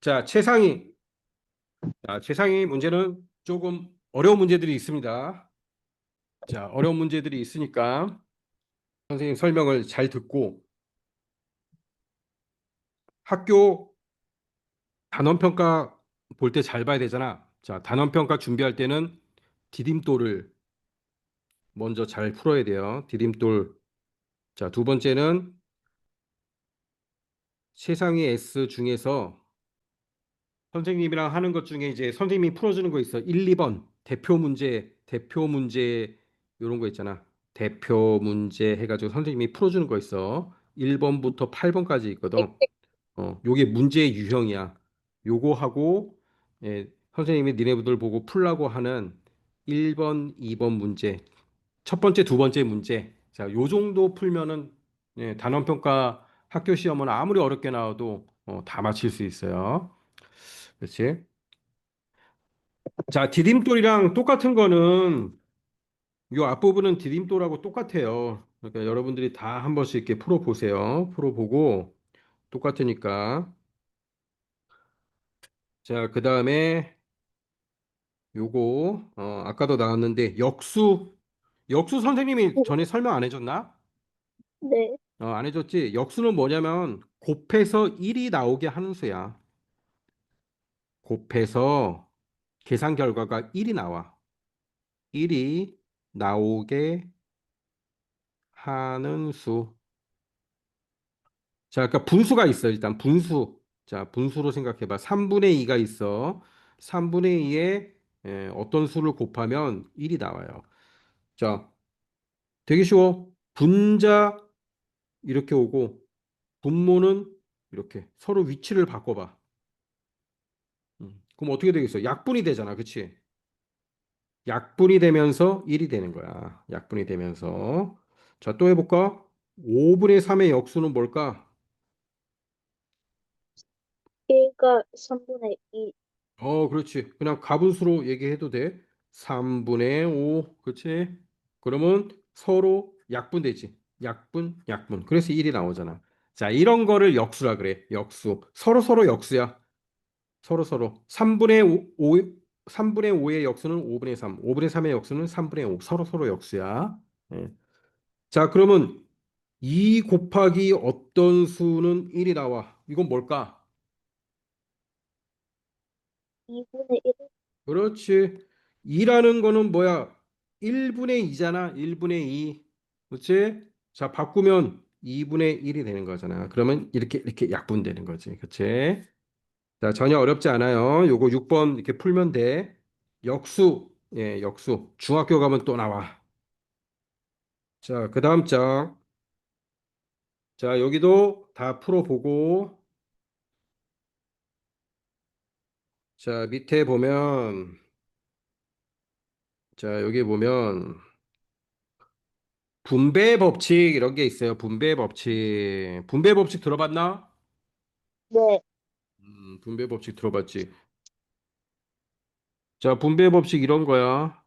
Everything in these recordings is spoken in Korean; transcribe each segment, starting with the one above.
자, 최상위 문제는 조금 어려운 문제들이 있습니다. 자, 어려운 문제들이 있으니까 선생님 설명을 잘 듣고 학교 단원평가 볼 때 잘 봐야 되잖아. 자, 단원평가 준비할 때는 디딤돌을 먼저 잘 풀어야 돼요. 디딤돌. 자, 두 번째는 최상위 S 중에서 선생님이랑 하는 것 중에 이제 선생님이 풀어주는 거 있어. 1, 2번 대표 문제 이런 거 있잖아. 대표 문제 해가지고 선생님이 풀어주는 거 있어. 1번부터 8번까지 있거든. 요게 문제의 유형이야. 요거 하고 선생님이 니네들 보고 풀라고 하는 1번, 2번 문제, 첫 번째, 두 번째 문제. 자, 요 정도 풀면은 단원평가 학교 시험은 아무리 어렵게 나와도 다 맞힐 수 있어요. 그렇지? 자, 디딤돌이랑 똑같은 거는 요 앞부분은 디딤돌하고 똑같아요. 그러니까 여러분들이 다 한 번씩 이렇게 풀어보세요. 풀어보고 똑같으니까. 자, 그 다음에 요거 아까도 나왔는데 역수 선생님이 전에 설명 안 해줬나? 네. 안 해줬지? 역수는 뭐냐면 곱해서 1이 나오게 하는 수야. 곱해서 계산 결과가 1이 나와. 1이 나오게 하는 수. 자, 그러니까 분수가 있어. 일단 분수. 자, 분수로 생각해 봐. 3분의 2가 있어. 3분의 2에 어떤 수를 곱하면 1이 나와요. 자, 되게 쉬워. 분자 이렇게 오고 분모는 이렇게 서로 위치를 바꿔봐. 그럼 어떻게 되겠어? 약분이 되잖아. 그치? 약분이 되면서 1이 되는 거야. 약분이 되면서. 자, 또 해볼까? 5분의 3의 역수는 뭘까? 1가 3분의 2. 그렇지. 그냥 가분수로 얘기해도 돼. 3분의 5. 그렇지? 그러면 서로 약분되지. 약분. 그래서 1이 나오잖아. 자, 이런 거를 역수라 그래. 역수. 서로 역수야. 서로. 3분의 5의 역수는 5분의 3. 5분의 3의 역수는 3분의 5. 서로 역수야. 예. 자, 그러면 2 곱하기 어떤 수는 1이 나와. 이건 뭘까? 2분의 1. 그렇지. 2라는 거는 뭐야? 1분의 2잖아. 1분의 2. 그렇지? 자, 바꾸면 2분의 1이 되는 거잖아. 그러면 이렇게 약분되는 거지. 그렇지? 자, 전혀 어렵지 않아요. 요거 6번 이렇게 풀면 돼. 역수. 예, 역수. 중학교 가면 또 나와. 자, 그 다음 장. 자, 여기도 다 풀어보고. 자, 밑에 보면, 자, 여기 보면, 분배 법칙 이런 게 있어요. 분배 법칙. 분배 법칙 들어봤나? 네. 분배 법칙 들어봤지. 자, 분배 법칙 이런 거야.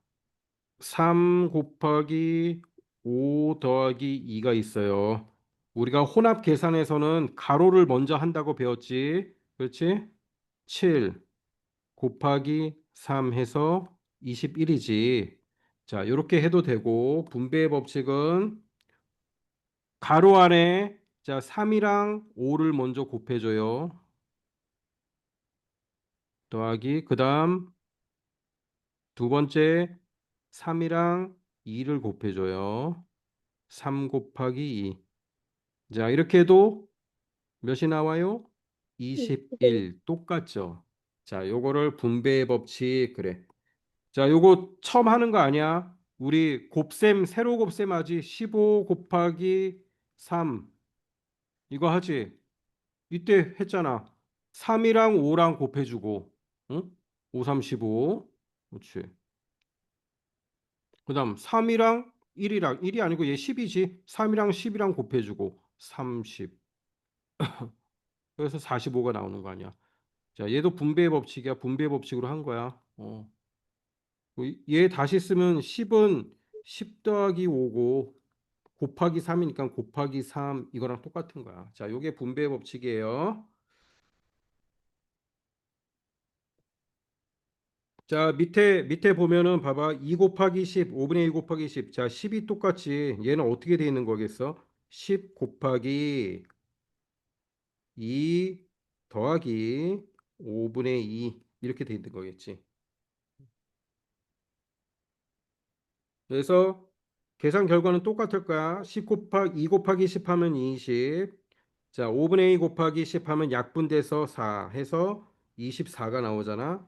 3 곱하기 5 더하기 2가 있어요. 우리가 혼합 계산에서는 가로를 먼저 한다고 배웠지. 그렇지? 7 곱하기 3 해서 21이지. 자, 이렇게 해도 되고 분배 법칙은 가로 안에 자 3이랑 5를 먼저 곱해줘요. 더하기 그다음 두 번째 3이랑 2를 곱해줘요. 3 곱하기 2. 자 이렇게 해도 몇이 나와요? 21. 21. 똑같죠? 자 요거를 분배의 법칙 그래. 자 요거 처음 하는 거 아니야? 우리 곱셈 세로 곱셈 하지. 15 곱하기 3 이거 하지. 이때 했잖아. 3이랑 5랑 곱해주고, 응? 5, 3, 15. 그렇지. 그 다음 3이랑 1이 아니고 얘 10이지. 3이랑 10이랑 곱해주고, 30. 그래서 45가 나오는 거 아니야. 자, 얘도 분배 법칙이야. 분배 법칙으로 한 거야. 얘 다시 쓰면 10은 10 더하기 5고, 곱하기 3이니까 곱하기 3 이거랑 똑같은 거야. 자, 요게 분배 법칙이에요. 자, 밑에 보면은 봐봐. 2 곱하기 10, 5분의 1 곱하기 10. 자, 10이 똑같이 얘는 어떻게 돼 있는 거겠어? 10 곱하기 2 더하기 5분의 2 이렇게 돼 있는 거겠지. 그래서 계산 결과는 똑같을 거야. 10 곱하기 2 곱하기 10 하면 20. 자, 5분의 2 곱하기 10 하면 약분돼서 4 해서 24가 나오잖아.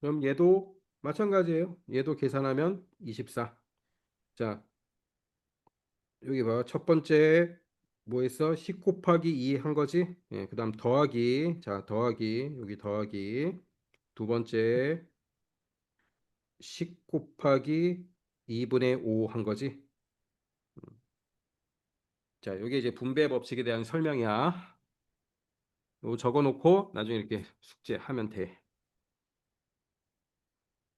그럼 얘도 마찬가지예요. 얘도 계산하면 24. 자, 여기 봐. 첫 번째 뭐 했어? 10 곱하기 2 한 거지? 예, 그다음 더하기. 자, 더하기. 여기 더하기. 두 번째 10 곱하기 2분의 5 한 거지? 자, 여기 이제 분배 법칙에 대한 설명이야. 이거 적어 놓고 나중에 이렇게 숙제하면 돼.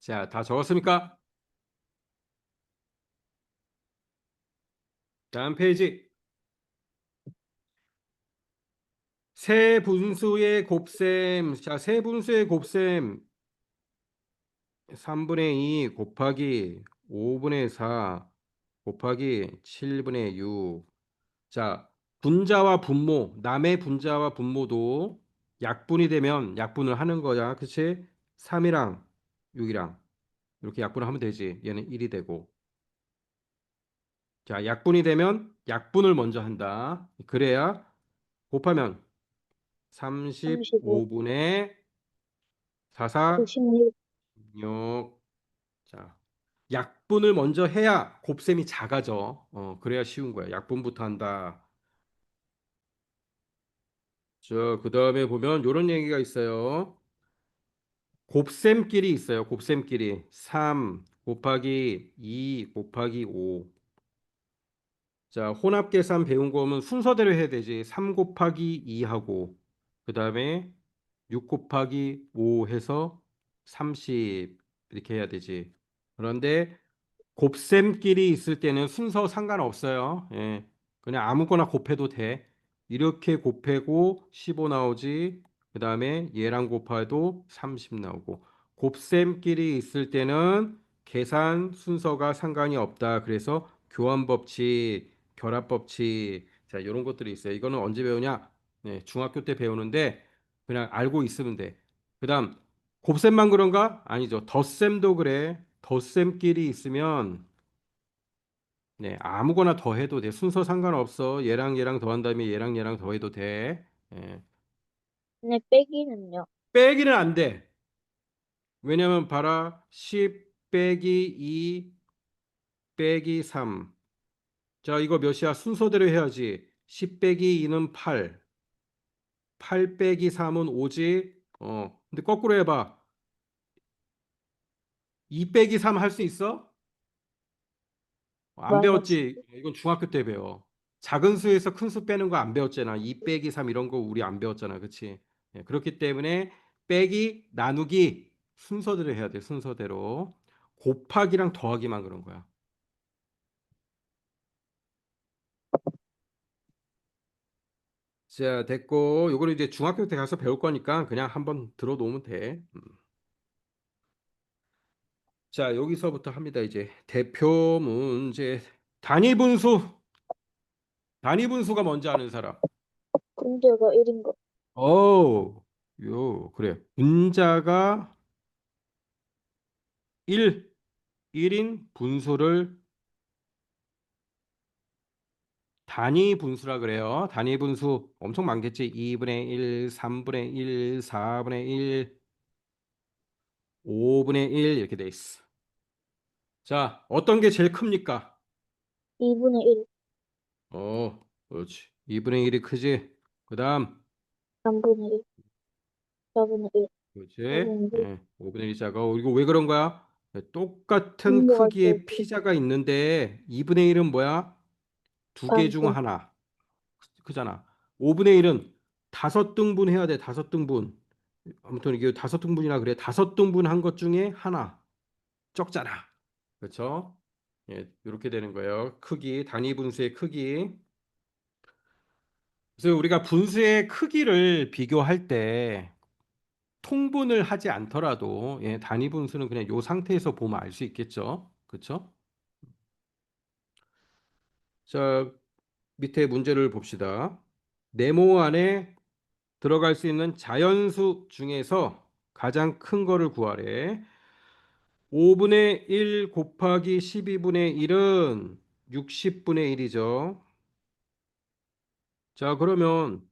자, 다 적었습니까? 다음 페이지. 세 분수의 곱셈. 자, 세 분수의 곱셈. 3분의 2 곱하기 5분의 4 곱하기 7분의 6. 자, 분자와 분모, 남의 분자와 분모도 약분이 되면 약분을 하는 거야. 그치? 3이랑 6이랑 이렇게 약분을 하면 되지. 얘는 1이 되고. 자, 약분이 되면 약분을 먼저 한다. 그래야 곱하면 35, 35분의 44, 96, 6. 자, 약분을 먼저 해야 곱셈이 작아져. 그래야 쉬운 거야. 약분부터 한다. 그다음에 보면 요런 얘기가 있어요. 곱셈끼리 있어요. 곱셈끼리. 3 곱하기 2 곱하기 5. 자, 혼합 계산 배운 거면 순서대로 해야 되지. 3 곱하기 2 하고 그다음에 6 곱하기 5 해서 30 이렇게 해야 되지. 그런데 곱셈끼리 있을 때는 순서 상관없어요. 예. 그냥 아무거나 곱해도 돼. 이렇게 곱해고 15 나오지. 그 다음에 얘랑 곱해도 30 나오고. 곱셈끼리 있을 때는 계산 순서가 상관이 없다. 그래서 교환법칙, 결합법칙, 자, 이런 것들이 있어요. 이거는 언제 배우냐? 네, 중학교 때 배우는데 그냥 알고 있으면 돼. 그 다음, 곱셈만 그런가? 아니죠. 덧셈도 그래. 덧셈끼리 있으면 네, 아무거나 더해도 돼. 순서 상관없어. 얘랑 더한 다음에 얘랑 더해도 돼. 예. 네, 빼기는요. 빼기는 안 돼. 왜냐면 봐라. 10 빼기 2 빼기 3. 자, 이거 몇이야? 순서대로 해야지. 10 빼기 2는 8. 8 빼기 3은 5지. 근데 거꾸로 해봐. 2 빼기 3 할 수 있어? 안 마이너스 배웠지. 이건 중학교 때 배워. 작은 수에서 큰 수 빼는 거 안 배웠잖아. 2 빼기 3 이런 거 우리 안 배웠잖아. 그치? 예, 그렇기 때문에 빼기, 나누기 순서대로 해야 돼. 순서대로. 곱하기랑 더하기만 그런 거야. 자, 됐고. 요거는 이제 중학교 때 가서 배울 거니까 그냥 한번 들어놓으면 돼. 자, 여기서부터 합니다. 이제 대표 문제. 단위 분수. 단위 분수가 뭔지 아는 사람. 분자가 1인 거. 오, 그래. 분자가 1, 1인 분수를 단위 분수라 그래요. 단위 분수 엄청 많겠지. 2분의 1, 3분의 1, 4분의 1, 5분의 1 이렇게 돼 있어. 자, 어떤 게 제일 큽니까? 2분의 1, 그렇지. 2분의 1이 크지. 그다음, 3분의 1, 4분의 1, 그렇지. 5분의 1. 예, 5분의 1 작아. 이거 왜 그런 거야? 똑같은 분모할 때 크기의 피자가 있는데 2분의 1은 뭐야? 두 개 중 반승. 하나. 크잖아. 5분의 1은 다섯 등분 해야 돼. 다섯 등분. 아무튼 이게 다섯 등분이나 그래. 다섯 등분 한 것 중에 하나. 적잖아. 그렇죠? 예, 이렇게 되는 거예요. 크기, 단위 분수의 크기. 그래서 우리가 분수의 크기를 비교할 때 통분을 하지 않더라도 예, 단위 분수는 그냥 요 상태에서 보면 알 수 있겠죠. 그렇죠? 자, 밑에 문제를 봅시다. 네모 안에 들어갈 수 있는 자연수 중에서 가장 큰 거를 구하래. 5분의 1 곱하기 12분의 1은 60분의 1이죠. 자, 그러면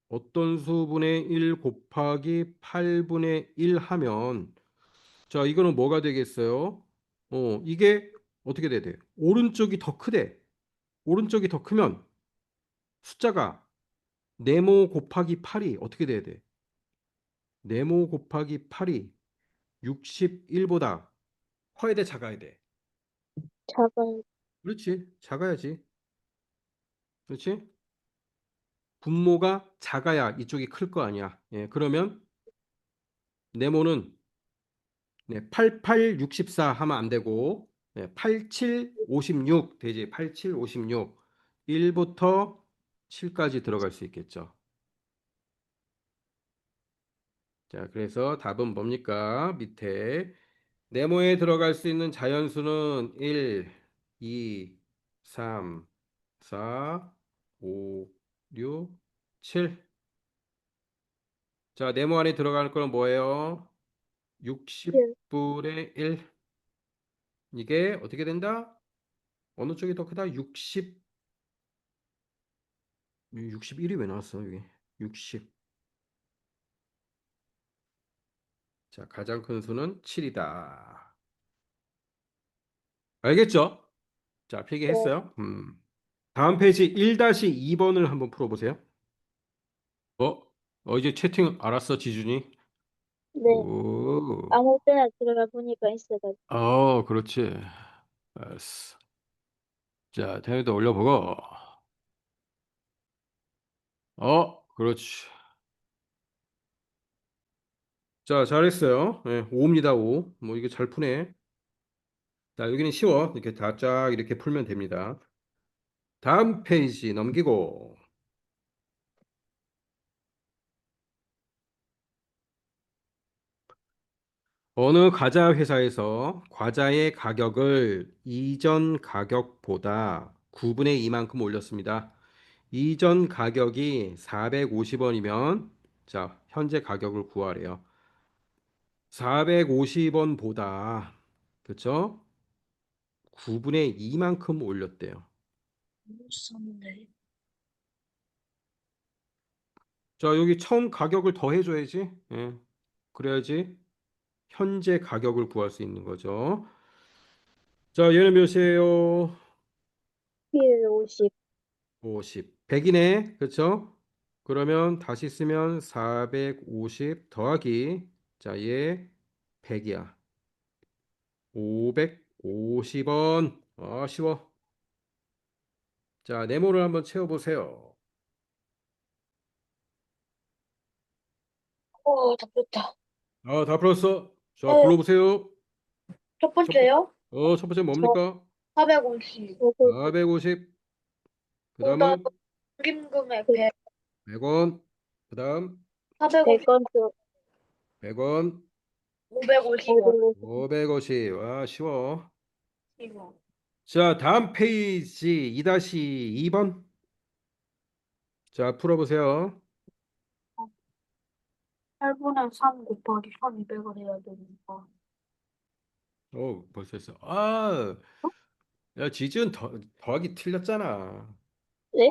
어떤 수분의 1 곱하기 8분의 1 하면 자, 이거는 뭐가 되겠어요? 이게 어떻게 돼야 돼? 오른쪽이 더 크대. 오른쪽이 더 크면 숫자가 네모 곱하기 8이 어떻게 돼야 돼? 네모 곱하기 8이 61보다 커야 돼, 작아야 돼? 작아요. 그렇지. 작아야지. 그렇지? 분모가 작아야 이쪽이 클 거 아니야. 예, 그러면 네모는 네, 88, 64 하면 안 되고 네, 87, 56 되지. 87, 56. 1부터 7까지 들어갈 수 있겠죠. 자, 그래서 답은 뭡니까? 밑에 네모에 들어갈 수 있는 자연수는 1, 2, 3, 4, 5, 6, 7. 자, 네모 안에 들어가는 거는 뭐예요? 1, 60분의 1. 이게 어떻게 된다? 어느 쪽이 더 크다? 61이 왜 나왔어, 이게? 60. 자, 가장 큰 수는 7이다. 알겠죠? 자, 네, 필기했어요. 다음 페이지 1-2번을 한번 풀어보세요. 어? 이제 채팅 알았어, 지준이? 네. 오. 아무 때나 들어가 보니까 있어가지고. 그렇지. 알았어. 자, 태우도 올려보고. 그렇지. 자, 잘했어요. 네, 5입니다, 5. 뭐, 이게 잘 푸네. 자, 여기는 쉬워. 이렇게 다 쫙 이렇게 풀면 됩니다. 다음 페이지 넘기고. 어느 과자 회사에서 과자의 가격을 이전 가격보다 9분의 2만큼 올렸습니다. 이전 가격이 450원이면, 자, 현재 가격을 구하래요. 450원보다, 그쵸? 9분의 2만큼 올렸대요. 싼데. 자, 여기 처음 가격을 더해줘야지. 예, 그래야지 현재 가격을 구할 수 있는 거죠. 자, 얘는 몇이에요? 1, 50. 50. 100이네. 그쵸? 그러면 다시 쓰면 450 더하기, 자, 얘 100이야. 550원. 쉬워. 자, 네모를 한번 채워보세요. 잡혔다. 다 풀었어. 자, 네, 불러보세요. 첫 첫, 번- 번째요? 첫 번째 저 뭡니까? 450. 450. 450. 그 보다 다음은 김금액 100. 100원. 그 다음 450. 100원. 100원. 550원. 550. 쉬워. 이거. 자, 다음 페이지 2-2번. 자, 풀어보세요. 8분의 3 곱하기 1200을 해야 되니까. 벌써 했어. 야, 지지은 더하기 틀렸잖아. 네?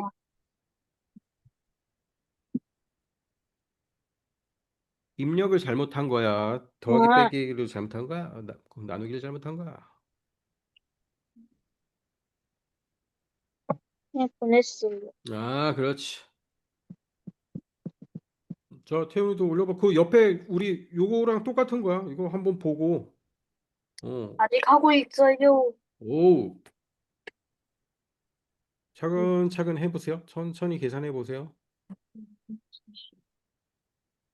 입력을 잘못한 거야. 더하기 아, 빼기를 잘못한 거야. 나누기를 잘못한 거야. 그냥 보냈어요. 그렇지. 자, 태훈이도 올려봐. 그 옆에 우리 요거랑 똑같은 거야. 이거 한번 보고. 어, 아직 하고 있어요. 오, 차근차근 해보세요. 천천히 계산해 보세요.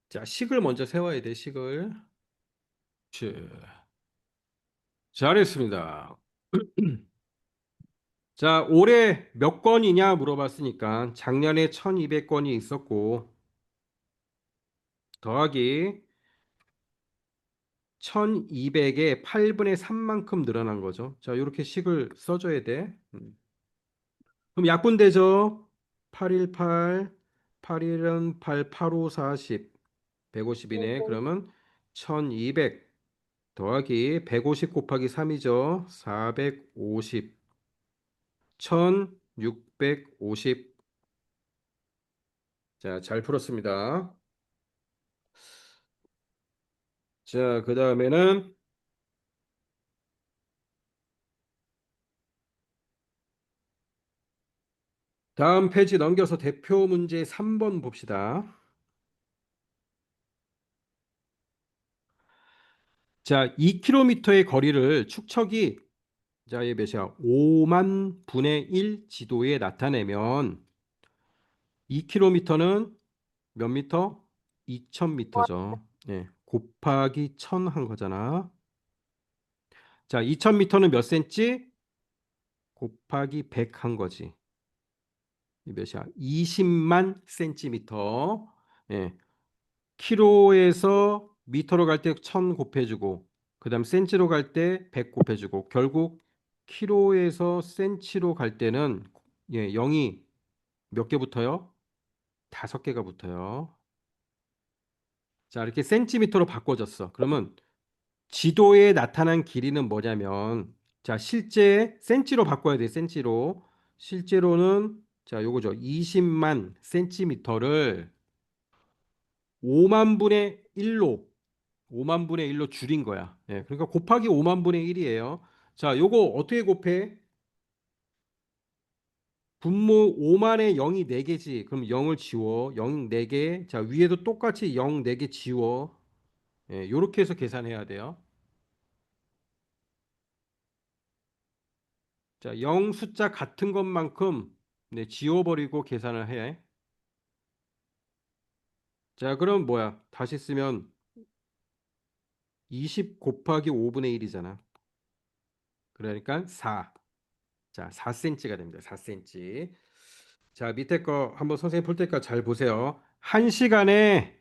자, 식을 먼저 세워야 돼, 식을. 그렇지. 잘했습니다. 자, 올해 몇 건이냐 물어봤으니까 작년에 1200건이 있었고 더하기 1200의 8분의 3만큼 늘어난 거죠. 자, 이렇게 식을 써줘야 돼. 그럼 약분되죠? 818, 8일은 8, 8, 5, 40, 150이네. 네. 그러면 1200 더하기 150 곱하기 3이죠. 450, 1650. 자, 잘 풀었습니다. 자, 그 다음에는 다음 페이지 넘겨서 대표 문제 3번 봅시다. 자, 2km의 거리를 축척이 자, 이 몇이야? 5만 분의 1 지도에 나타내면 2km는 몇 미터? 2000m죠. 예, 곱하기 1000 한 거잖아. 자, 2000m는 몇 센치? 곱하기 100 한 거지. 이 몇이야? 20만 센티미터. 예, 키로에서 미터로 갈 때 1000 곱해주고, 그다음 센치로 갈 때 100 곱해주고, 결국 키로에서 센치로 갈 때는 예, 0이 몇 개 붙어요? 5개가 붙어요. 자, 이렇게 센티미터로 바꿔졌어. 그러면 지도에 나타난 길이는 뭐냐면, 자, 실제 센치로 바꿔야 돼. 센치로. 실제로는 자, 요거죠. 20만 센티미터를 5만 분의 1로 5만 분의 1로 줄인 거야. 예, 그러니까 곱하기 5만 분의 1이에요. 자, 요거 어떻게 곱해? 분모 5만에 0이 4개지. 그럼 0을 지워. 0 4개. 자, 위에도 똑같이 0 4개 지워. 예, 요렇게 해서 계산해야 돼요. 자, 0 숫자 같은 것만큼 네, 지워버리고 계산을 해. 자, 그럼 뭐야? 다시 쓰면 20 곱하기 5분의 1이잖아. 그러니까 4. 자, 4cm가 됩니다. 4cm. 자, 밑에 거 한번 선생님 풀 테니까 잘 보세요. 1시간에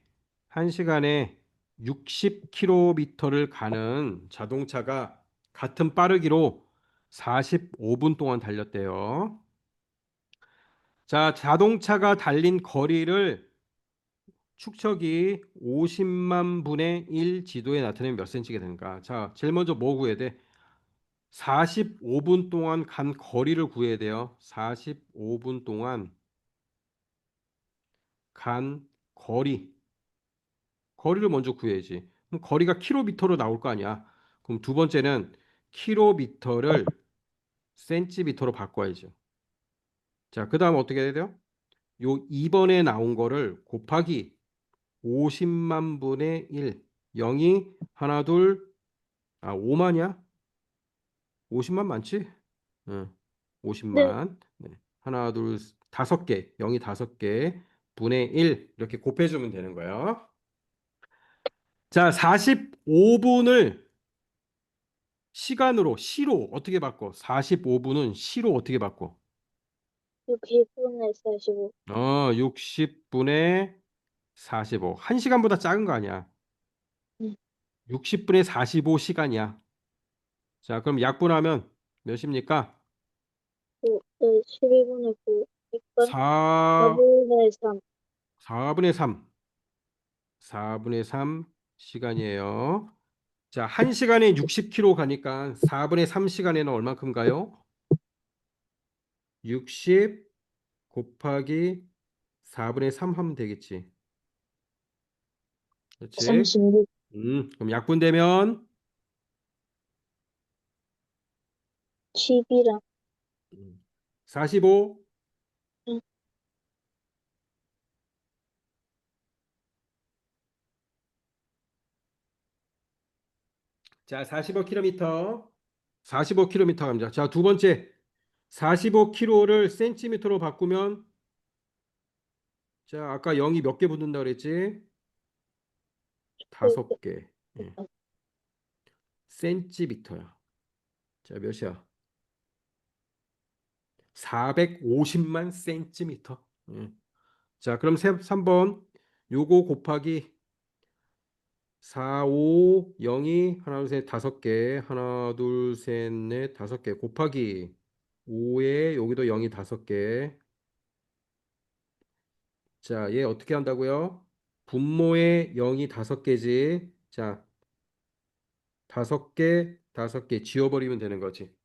60km를 가는 자동차가 같은 빠르기로 45분 동안 달렸대요. 자, 자동차가 달린 거리를 축척이 50만 분의 1 지도에 나타내면 몇 센치가 되는가? 자, 제일 먼저 뭐 구해야 돼? 45분 동안 간 거리를 구해야 돼요. 45분 동안 간 거리. 거리를 먼저 구해야지. 그럼 거리가 킬로미터로 나올 거 아니야. 그럼 두 번째는 킬로미터를 센티미터로 바꿔야죠. 자, 그다음 어떻게 해야 돼요? 요 2번에 나온 거를 곱하기 50만 분의 1. 0이 하나 둘 5만이야? 50만 많지? 응. 네. 50만. 네. 하나 둘 다섯 개. 0이 다섯 개 분의 1 이렇게 곱해 주면 되는 거예요. 자, 45분을 시간으로 시로 어떻게 바꿔? 45분은 시로 어떻게 바꿔? 60분의 45. 60분의 45. 1시간보다 작은 거 아니야. 네. 60분의 45시간이야. 자, 그럼 약분하면 몇입니까? 12분의 9. 그러니까 4, 4분의 3. 4분의 3. 4분의 3 시간이에요. 자, 1시간에 60km 가니까 4분의 3시간에는 얼만큼 가요? 60 곱하기 4분의 3 하면 되겠지. 그렇지? 36. 그럼 약분되면 10이랑. 45. 자, 45km. 45km 갑니다. 자, 두 번째. 45km를 센티미터로 바꾸면 자, 아까 0이 몇 개 붙는다 그랬지? 다섯 개. 예. 센티미터야. 자, 몇이야? 450만 센티미터. 예. 자, 그럼 3번 요거 곱하기 4, 5, 0이 하나, 둘, 셋, 다섯 개. 하나, 둘, 셋, 넷, 다섯 개. 곱하기 5에 여기도 0이 다섯 개. 자, 얘 어떻게 한다고요? 분모에 0이 다섯 개지. 자, 다섯 개, 다섯 개 지워버리면 되는 거지.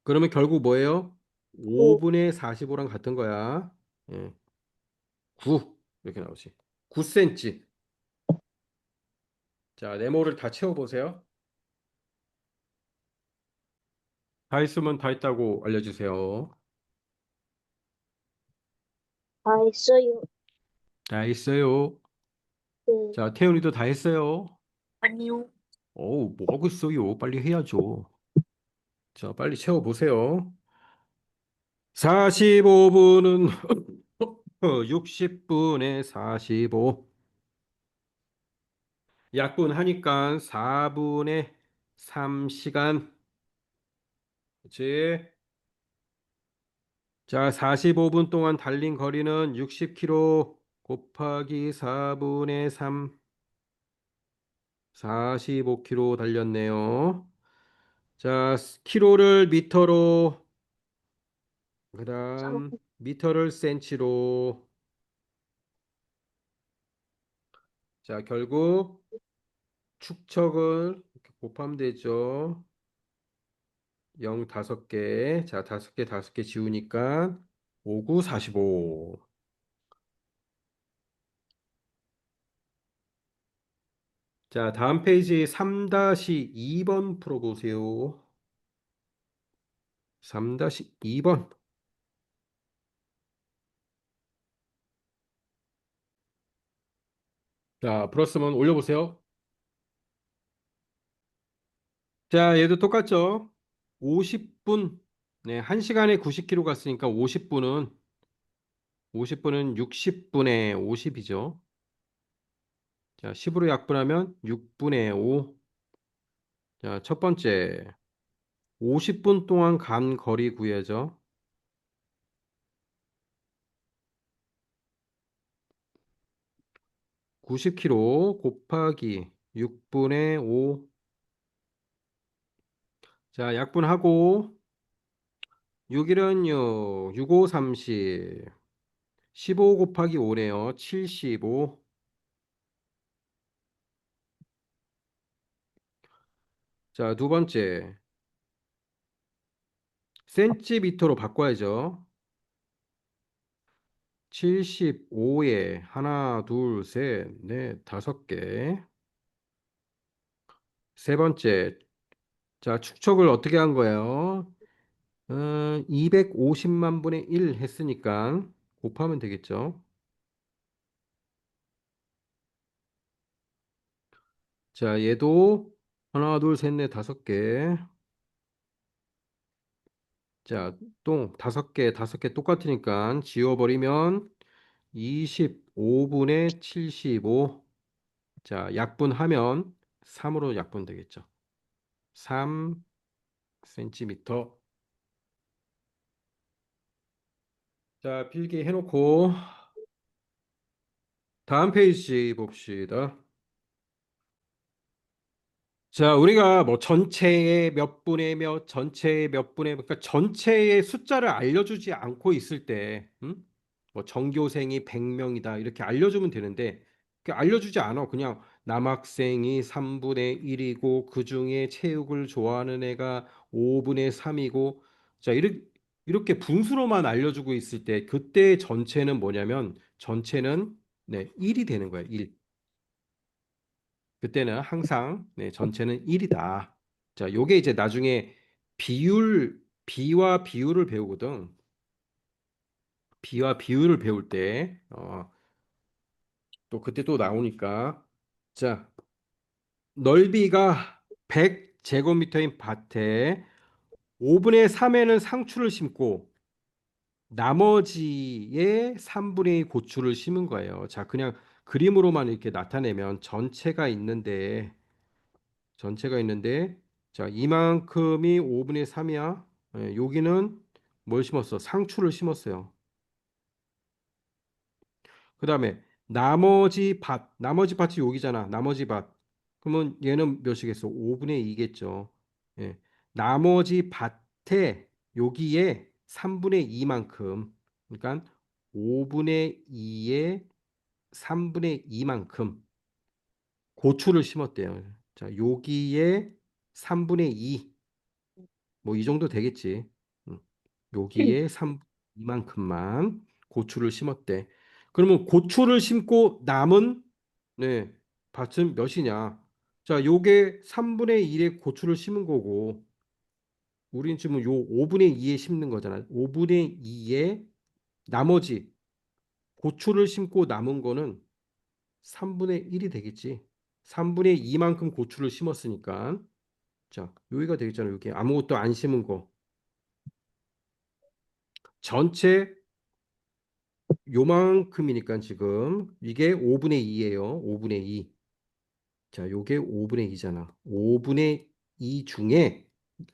그러면 결국 뭐예요? 5, 5분의 45랑 같은 거야. 예, 9 이렇게 나오지. 9cm. 자, 네모를 다 채워보세요. 다 했으면 다 했다고 알려주세요. 다 했어요. 다 했어요. 네. 자, 태훈이도 다 했어요. 아니요. 어우, 뭐 하고 있어요? 빨리 해야죠. 자, 빨리 채워보세요. 45분은 60분에 45. 약분하니까 4분의 3시간. 그치? 자, 45분 동안 달린 거리는 60km 곱하기 4분의 3, 45km 달렸네요. 자, 키로를 미터로, 그다음 미터를 센치로. 자, 결국 축척을 이렇게 곱하면 되죠. 0 다섯 개. 자, 다섯 개 지우니까 5, 9, 45. 자, 다음 페이지 3-2번 풀어보세요. 3-2번. 자, 플러스면 올려보세요. 자, 얘도 똑같죠? 50분. 네, 1시간에 90km 갔으니까 50분은 60분의 50이죠. 자, 10으로 약분하면 6분의 5. 자, 첫 번째. 50분 동안 간 거리 구해죠. 90km 곱하기 6분의 5. 자, 약분하고 6일은 6, 5, 30. 15 곱하기 5네요. 75. 자, 두 번째. 센티미터로 바꿔야죠. 75에 하나, 둘, 셋, 넷, 다섯 개. 세 번째. 자, 축척을 어떻게 한 거예요? 250만 분의 1 했으니까 곱하면 되겠죠. 자, 얘도 하나, 둘, 셋, 넷, 다섯 개. 자, 똥 다섯 개 똑같으니까 지워버리면 25분의 75. 자, 약분하면 3으로 약분되겠죠. 3cm. 자, 필기 해놓고 다음 페이지 봅시다. 자, 우리가 뭐 전체의 몇 분의 몇, 전체의 몇 분의 몇, 그러니까 전체의 숫자를 알려주지 않고 있을 때, 뭐 전교생이 100명이다 이렇게 알려주면 되는데, 알려주지 않아. 그냥 남학생이 3분의 1이고 그 중에 체육을 좋아하는 애가 5분의 3이고, 자, 이렇게 분수로만 알려주고 있을 때, 그때 전체는 뭐냐면 전체는 네, 1이 되는 거예요. 1. 그때는 항상 네, 전체는 1이다. 자, 요게 이제 나중에 비와 비율을 배우거든. 비와 비율을 배울 때, 또 그때 또 나오니까. 자, 넓이가 100제곱미터인 밭에 5분의 3에는 상추를 심고 나머지의 3분의 2 고추를 심은 거예요. 자, 그냥 그림으로만 이렇게 나타내면 전체가 있는데 자, 이만큼이 5분의 3이야. 여기는 뭘 심었어? 상추를 심었어요. 그다음에 나머지 밭이 여기잖아. 나머지 밭. 그러면 얘는 몇이겠어? 5분의 2겠죠. 예. 나머지 밭에 여기에 3분의 2만큼. 그러니까 5분의 2에 3분의 2만큼 고추를 심었대요. 자, 여기에 3분의 2, 뭐 이 정도 되겠지. 음. 여기에 2만큼만 고추를 심었대. 그러면 고추를 심고 남은 네, 밭은 몇이냐? 자, 요게 3분의 1의 고추를 심은 거고 우린 지금 요 5분의 2에 심는 거잖아. 5분의 2에 나머지 고추를 심고 남은 거는 3분의 1이 되겠지. 3분의 2만큼 고추를 심었으니까. 자, 여기가 되겠잖아. 여기 아무것도 안 심은 거. 전체 요만큼이니까 지금 이게 5분의 2예요. 5분의 2. 자, 요게 5분의 2잖아. 5분의 2 중에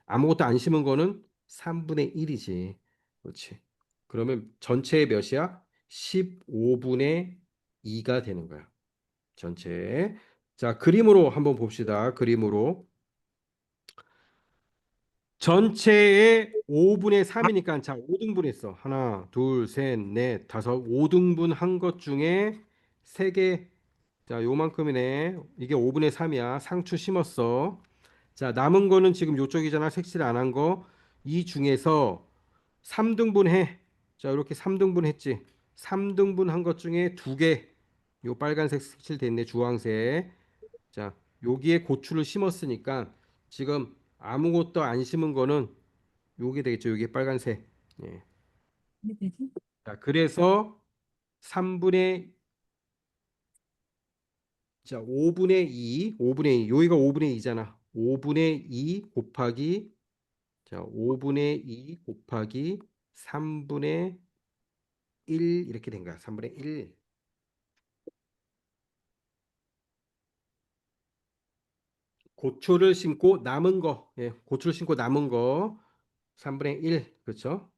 아무것도 안 심은 거는 3분의 1이지. 그렇지. 그러면 전체의 몇이야? 15분의 2가 되는 거야. 전체. 자, 그림으로 한번 봅시다. 그림으로. 전체의 5분의 3이니까 자, 5등분 했어. 하나, 둘, 셋, 넷, 다섯. 5등분 한 것 중에 3개. 자, 요만큼이네. 이게 5분의 3이야. 상추 심었어. 자, 남은 거는 지금 요쪽이잖아. 색칠 안 한 거. 이 중에서 3등분 해. 자, 이렇게 3등분 했지. 3등분 한 것 중에 2개. 요 빨간색 색칠 됐네. 주황색. 자, 여기에 고추를 심었으니까 지금 아무것도 안 심은 거는 요게 되겠죠. 요게 빨간색. 예. 자, 그래서 3분의 자, 5분의 2, 5분의 2. 여기가 5분의 2잖아. 5분의 2 곱하기 자, 5분의 2 곱하기 3분의 1 이렇게 된 거야. 3분의 1. 고추를 심고 남은 거. 예, 고추를 심고 남은 거 3분의 1. 그렇죠?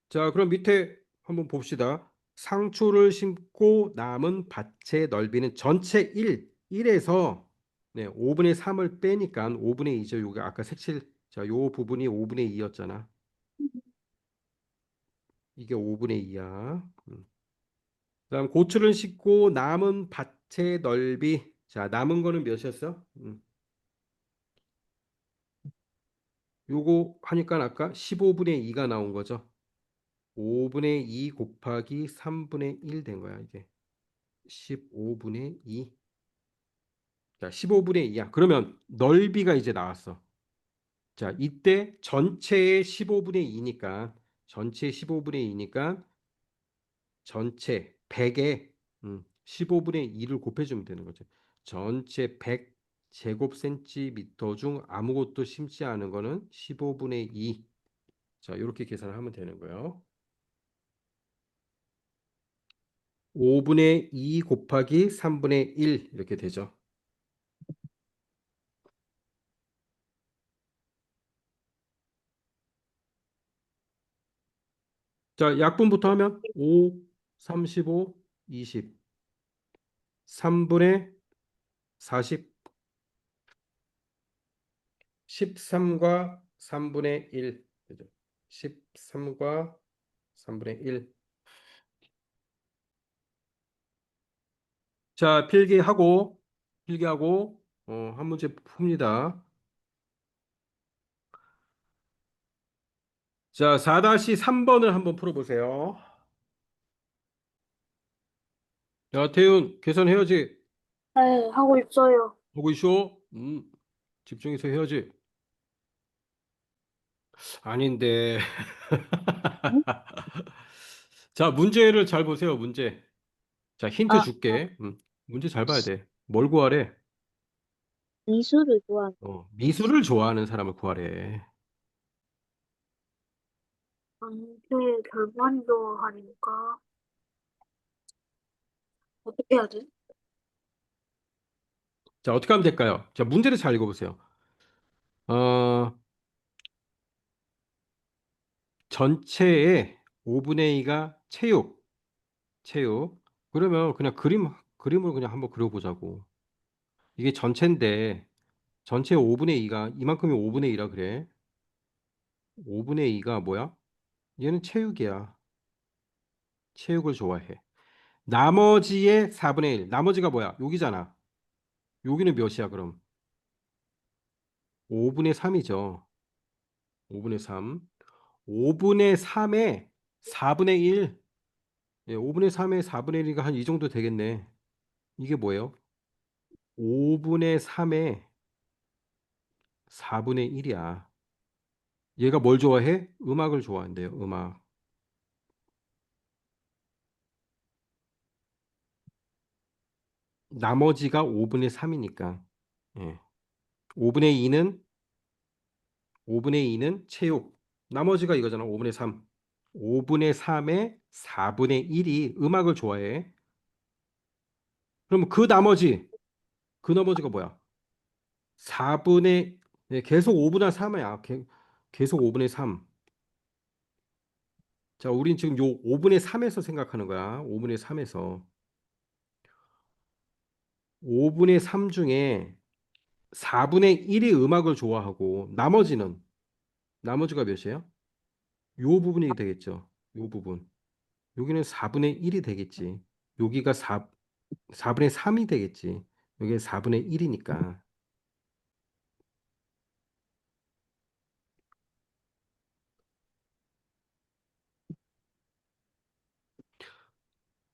자, 그럼 밑에 한번 봅시다. 상추를 심고 남은 밭의 넓이는 전체 1에서 네, 5분의 3을 빼니까 5분의 2죠. 요게 아까 색칠 자, 요 부분이 5분의 2였잖아. 이게 5분의 2야. 그다음 고추를 심고 남은 밭의 넓이. 자, 남은 거는 몇이었어? 요거 하니까 아까 15분의 2가 나온 거죠. 5분의 2 곱하기 3분의 1 된 거야, 이게. 15분의 2. 자, 15분의 2야. 그러면 넓이가 이제 나왔어. 자, 이때 전체의 15분의 2니까 전체 15분의 2니까 전체 100에 15분의 2를 곱해주면 되는 거죠. 전체 100 제곱센티미터 중 아무것도 심지 않은 거는 15분의 2. 자, 이렇게 계산을 하면 되는 거예요. 5분의 2 곱하기 3분의 1 이렇게 되죠. 자, 약분부터 하면 5, 35, 20, 3분의 40, 13과 3분의 1. 그죠? 13과 3분의 1. 자, 필기하고 한 문제 풉니다. 자, 4-3번을 한번 풀어보세요. 야, 태윤, 계산해야지. 네, 하고 있어요. 보고 있쇼? 집중해서 해야지. 아닌데. 응? 자, 문제를 잘 보세요, 문제. 자, 힌트 아, 줄게. 문제 잘 봐야 돼. 뭘 구하래? 미술을 좋아하는 미술을 좋아하는 사람을 구하래. 전체 결과를 좋아하니까 어떻게 해야 돼? 자, 어떻게 하면 될까요? 자, 문제를 잘 읽어보세요. 어, 전체의 5분의 2가 체육. 그러면 그냥 그림을 그냥 한번 그려보자고. 이게 전체인데 전체 5분의 2가 이만큼이 5분의 2라 그래. 5분의 2가 뭐야? 얘는 체육이야. 체육을 좋아해. 나머지의 4분의 1. 나머지가 뭐야? 여기잖아. 여기는 몇이야, 그럼? 5분의 3이죠. 5분의 3. 5분의 3에 4분의 1. 예, 5분의 3에 4분의 1이가 한 이 정도 되겠네. 이게 뭐예요? 5분의 3에 4분의 1이야. 얘가 뭘 좋아해? 음악을 좋아한대요. 음악. 나머지가 5분의 3이니까. 예. 5분의 2는 5분의 2는 체육. 나머지가 이거잖아. 5분의 3. 5분의 3에 4분의 1이 음악을 좋아해. 그럼 그 나머지가 뭐야? 4분의 계속 5분의 3이야. 계속 5분의 3. 자, 우린 지금 요 5분의 3에서 생각하는 거야. 5분의 3에서. 5분의 3 중에 4분의 1이 음악을 좋아하고 나머지가 몇이에요? 요 부분이 되겠죠. 요 부분. 여기는 4분의 1이 되겠지. 여기가 4분의 3이 되겠지. 여기 4분의 1이니까.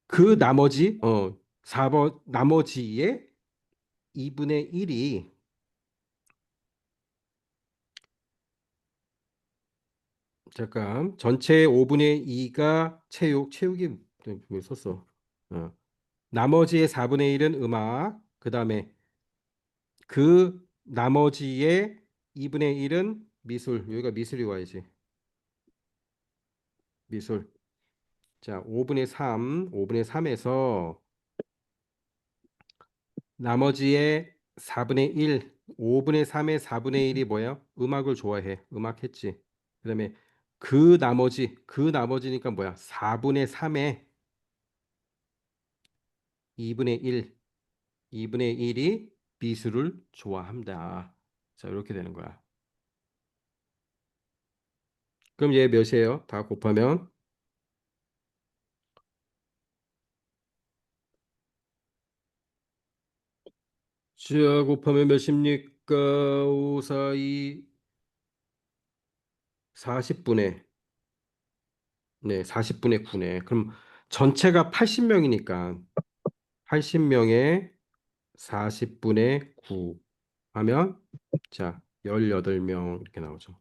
그 나머지의 2분의 1이 잠깐 전체 5분의 2가 체육이 왜 썼어? 어. 나머지의 4분의 1은 음악. 그다음에 그 나머지의 2분의 1은 미술. 여기가 미술이 와야지. 미술. 자, 5분의 3에서 나머지의 4분의 1, 5분의 3의 4분의 1이 뭐야? 음악을 좋아해. 음악 했지. 그다음에 그 나머지니까 뭐야? 4분의 3의 2분의 1, 2분의 1이 미술을 좋아한다. 자, 이렇게 되는 거야. 그럼 얘 몇이에요? 다 곱하면 자, 곱하면 몇입니까? 5, 4, 2, 40분의 네, 40분의 9네. 그럼 전체가 80명이니까 80명에 40분의 9 하면 자, 18명 이렇게 나오죠.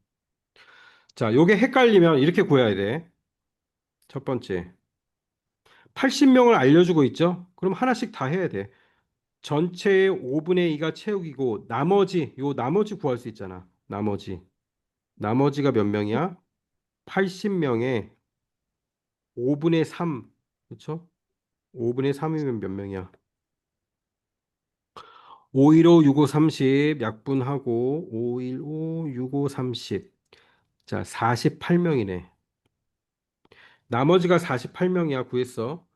자, 요게 헷갈리면 이렇게 구해야 돼. 첫 번째. 80명을 알려주고 있죠? 그럼 하나씩 다 해야 돼. 전체의 5분의 2가 채우기고 나머지 구할 수 있잖아. 나머지가 몇 명이야? 80명에 5분의 3. 그렇죠? 5분의 3이면 몇 명이야? 515, 65, 30 약분하고 515, 65, 30. 자, 48명이네. 나머지가 48명이야 구했어.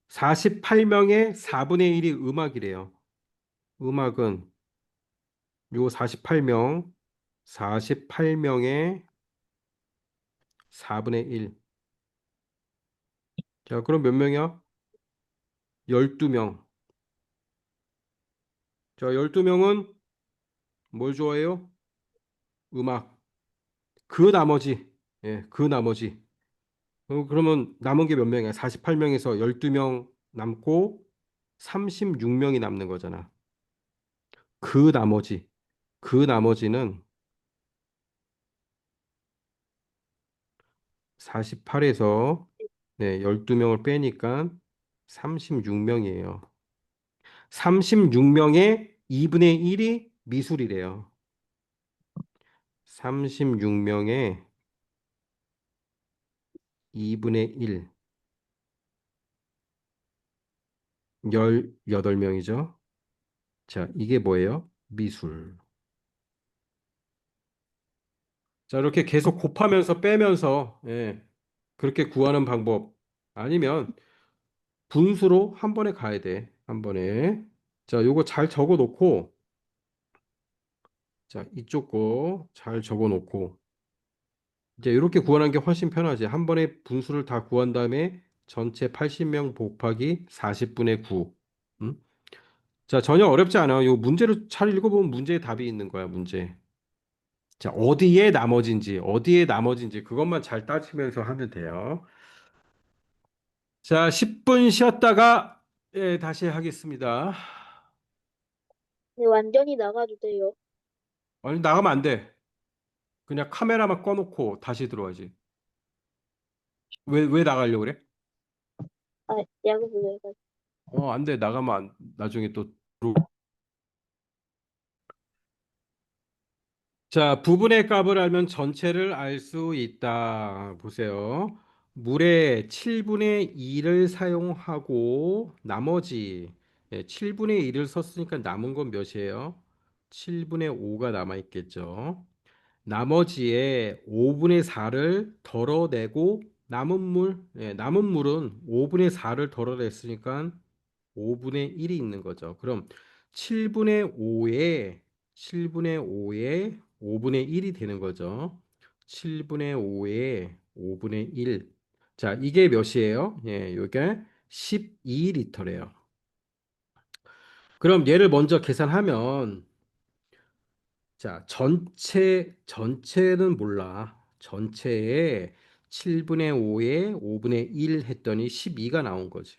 48명의 4분의 1이 음악이래요. 음악은 요 48명, 48명의 4분의 1. 자, 그럼 몇 명이야? 12명. 자, 12명은 뭘 좋아해요? 음악. 그 나머지. 예, 그 나머지. 그러면 남은 게 몇 명이야? 48명에서 12명 남고 36명이 남는 거잖아. 그 나머지. 그 나머지는 48에서 네, 12명을 빼니까 36명이에요. 36명의 2분의 1이 미술이래요. 36명의 2분의 1, 18명이죠. 자, 이게 뭐예요? 미술. 자, 이렇게 계속 곱하면서 빼면서, 예, 그렇게 구하는 방법. 아니면 분수로 한 번에 가야 돼. 한 번에. 자, 요거 잘 적어 놓고, 자, 이쪽 거 잘 적어 놓고, 이제 이렇게 구하는 게 훨씬 편하지. 한 번에 분수를 다 구한 다음에 전체 80명 곱하기 40분의 9. 음? 자, 전혀 어렵지 않아요. 요 문제를 잘 읽어보면 문제에 답이 있는 거야, 문제. 자, 어디에 나머진지 그것만 잘 따지면서 하면 돼요. 자, 10분 쉬었다가 예, 다시 하겠습니다. 네, 완전히 나가도 돼요. 아니, 나가면 안 돼. 그냥 카메라만 꺼놓고 다시 들어와야지. 왜 나가려고 그래? 아, 야구부 해가지고. 안 돼. 나가면 나중에 또 자, 부분의 값을 알면 전체를 알 수 있다. 보세요. 물의 7분의 2를 사용하고 나머지 7분의 1을 썼으니까 남은 건 몇이에요? 7분의 5가 남아 있겠죠. 나머지에 5분의 4를 덜어내고 남은 물은 5분의 4를 덜어냈으니까 5분의 1이 있는 거죠. 그럼 7분의 5에 7분의 5에 5분의 1이 되는 거죠. 7분의 5에 5분의 1. 자, 이게 몇이에요? 예, 이게 12리터래요. 그럼 얘를 먼저 계산하면 자, 전체는 몰라. 전체에 7분의 5에 5분의 1 했더니 12가 나온 거지.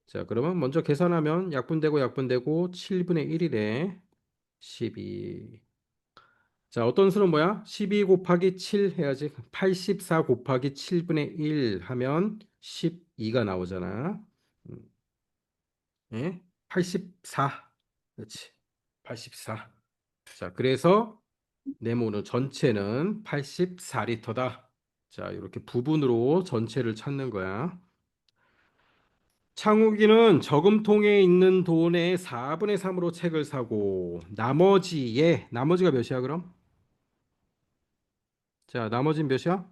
자, 그러면 먼저 계산하면 약분되고 7분의 1이래. 12. 자, 어떤 수는 뭐야? 12 곱하기 7 해야지. 84 곱하기 7분의 1 하면 12가 나오잖아. 음, 예? 84. 그렇지. 84. 자, 그래서 네모는 전체는 84리터다. 자, 이렇게 부분으로 전체를 찾는 거야. 창욱이는 저금통에 있는 돈의 4분의 3으로 책을 사고 나머지가 몇이야 그럼? 자, 나머지는 몇이야?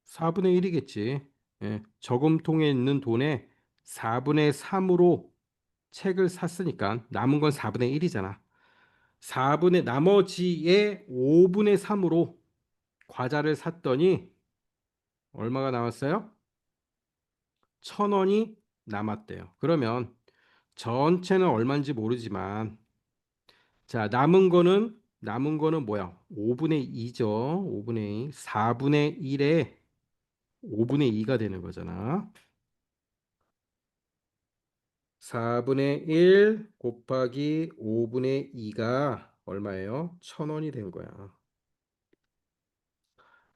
4분의 1이겠지. 예, 저금통에 있는 돈의 4분의 3으로 책을 샀으니까 남은 건 4분의 1이잖아. 나머지의 5분의 3으로 과자를 샀더니 얼마가 남았어요? 1,000원이 남았대요. 그러면 전체는 얼마인지 모르지만 자, 남은 거는 뭐야? 5분의 2죠. 5분의 2. 4분의 1에 5분의 2가 되는 거잖아. 4분의 1 곱하기 5분의 2가 얼마예요? 1,000원이 된 거야.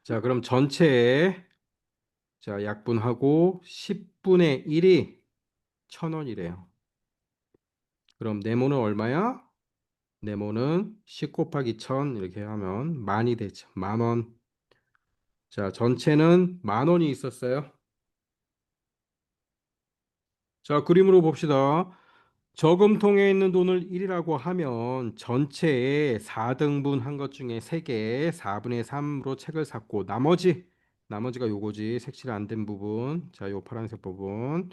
자, 그럼 전체에 자, 약분하고 10분의 1이 1,000원이래요. 그럼 네모는 얼마야? 네모는 10 곱하기 1,000 이렇게 하면 만이 되죠. 만 원. 자, 전체는 만 원이 있었어요. 자, 그림으로 봅시다. 저금통에 있는 돈을 1이라고 하면 전체에 4등분 한 것 중에 3개, 4분의 3으로 책을 샀고 나머지가 요거지. 색칠 안 된 부분. 자, 요 파란색 부분.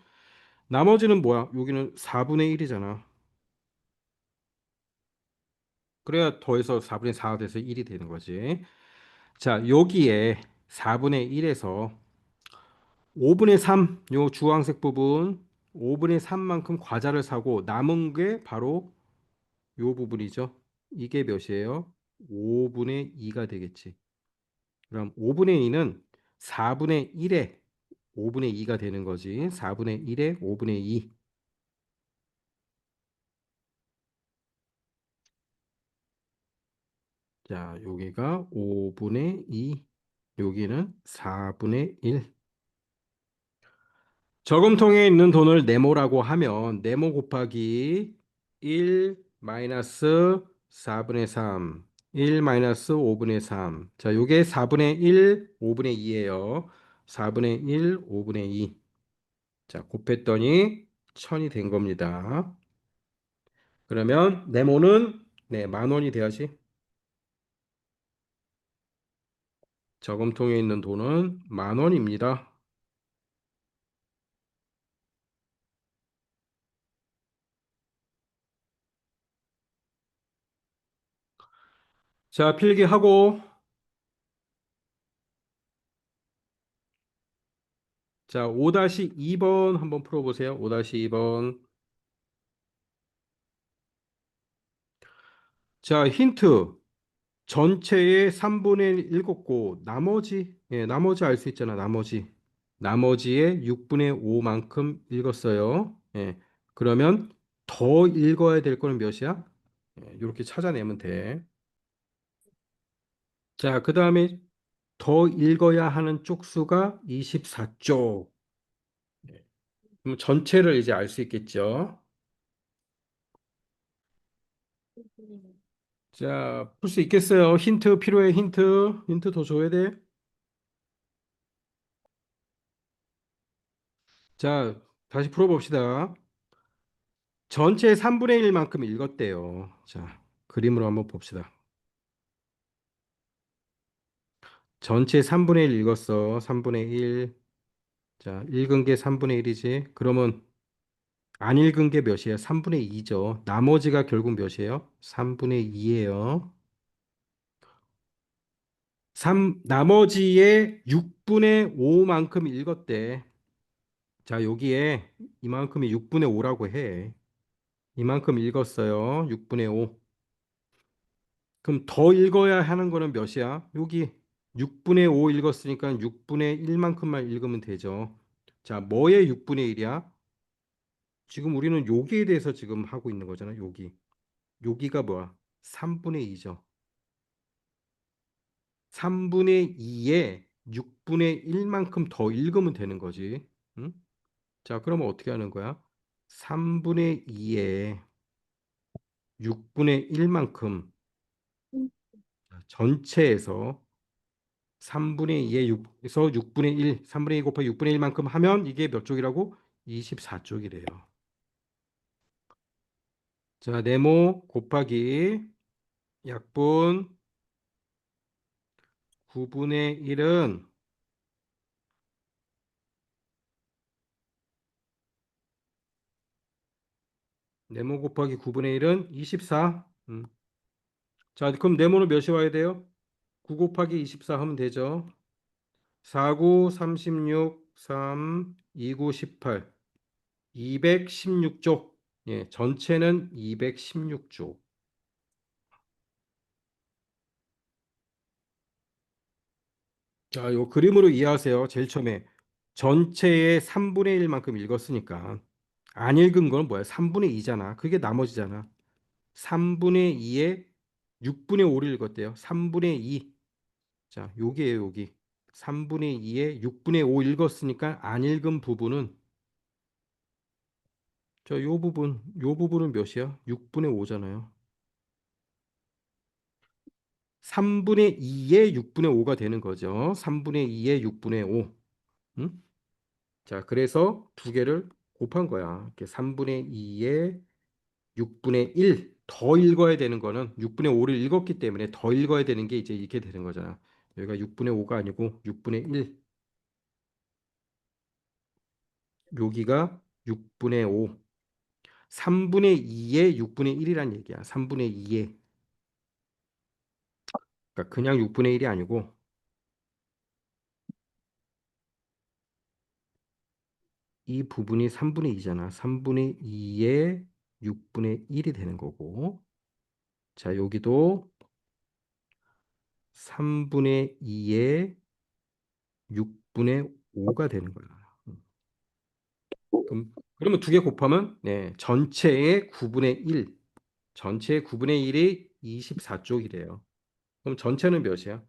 나머지는 뭐야? 여기는 4분의 1이잖아. 그래야 더해서 4분의 4가 돼서 1이 되는 거지. 자, 여기에 4분의 1에서 5분의 3, 요 주황색 부분 5분의 3만큼 과자를 사고 남은 게 바로 요 부분이죠. 이게 몇이에요? 5분의 2가 되겠지. 그럼 5분의 2는 4분의 1에 5분의 2가 되는 거지. 4분의 1에 5분의 2. 자, 여기가 5분의 2. 여기는 4분의 1. 저금통에 있는 돈을 네모라고 하면 네모 곱하기 1 마이너스 4분의 3, 1 마이너스 5분의 3. 자, 요게 4분의 1, 5분의 2예요. 4분의 1, 5분의 2. 자, 곱했더니 1000이 된 겁니다. 그러면 네모는 네, 만 원이 돼야지. 저금통에 있는 돈은 만 원입니다. 자, 필기하고. 자, 5-2번 한번 풀어보세요. 5-2번. 자, 힌트. 전체의 3분의 1 읽었고, 나머지 알 수 있잖아, 나머지. 나머지의 6분의 5만큼 읽었어요. 예, 그러면 더 읽어야 될 거는 몇이야? 이렇게 찾아내면 돼. 자, 그 다음에 더 읽어야 하는 쪽수가 24쪽. 그럼 전체를 이제 알 수 있겠죠. 자, 풀 수 있겠어요. 힌트 필요해, 힌트. 힌트 더 줘야 돼. 자, 다시 풀어봅시다. 전체 3분의 1만큼 읽었대요. 자, 그림으로 한번 봅시다. 전체 3분의 1 읽었어. 3분의 1. 자, 읽은 게 3분의 1이지. 그러면 안 읽은 게 몇이에요? 3분의 2죠. 나머지가 결국 몇이에요? 3분의 2예요. 나머지의 6분의 5만큼 읽었대. 자, 여기에 이만큼이 6분의 5라고 해. 이만큼 읽었어요. 6분의 5. 그럼 더 읽어야 하는 거는 몇이야? 여기 6분의 5 읽었으니까 6분의 1만큼만 읽으면 되죠. 자, 뭐의 6분의 1이야? 지금 우리는 여기에 대해서 지금 하고 있는 거잖아. 여기. 여기가 뭐야? 3분의 2죠. 3분의 2에 6분의 1만큼 더 읽으면 되는 거지. 응? 자, 그러면 어떻게 하는 거야? 3분의 2에 6분의 1만큼 전체에서 3분의 2에 6에서 6분의 1, 3분의 2 곱하기 6분의 1만큼 하면 이게 몇 쪽이라고? 24쪽이래요. 자, 네모 곱하기 약분 9분의 1은 네모 곱하기 9분의 1은 24. 자, 그럼 네모는 몇이 와야 돼요? 9 곱하기 24 하면 되죠. 4, 9, 36, 3, 2, 9, 18. 216쪽. 예, 전체는 216쪽. 자, 요 그림으로 이해하세요. 제일 처음에 전체의 3분의 1만큼 읽었으니까 안 읽은 건 뭐야? 3분의 2잖아. 그게 나머지잖아. 3분의 2에 6분의 5를 읽었대요. 3분의 2. 자, 여기에요, 여기. 3분의 2에 6분의 5 읽었으니까 안 읽은 부분은 요 부분은 몇이야? 6분의 5잖아요. 3분의 2에 6분의 5가 되는 거죠. 3분의 2에 6분의 5. 응? 자, 그래서 두 개를 곱한 거야. 이렇게 3분의 2에 6분의 1. 더 읽어야 되는 거는 6분의 5를 읽었기 때문에 더 읽어야 되는 게 이제 이렇게 되는 거잖아. 여기가 6분의 5가 아니고 6분의 1. 여기가 6분의 5. 3분의 2에 6분의 1이란 얘기야. 3분의 2에. 그러니까 그냥 6분의 1이 아니고 이 부분이 3분의 2잖아. 3분의 2에 6분의 1이 되는 거고. 자, 여기도 3분의 2에 6분의 5가 되는 거야. 그러면 두 개 곱하면 전체의 9분의 1. 전체의 9분의 1이 24쪽이래요. 그럼 전체는 몇이야?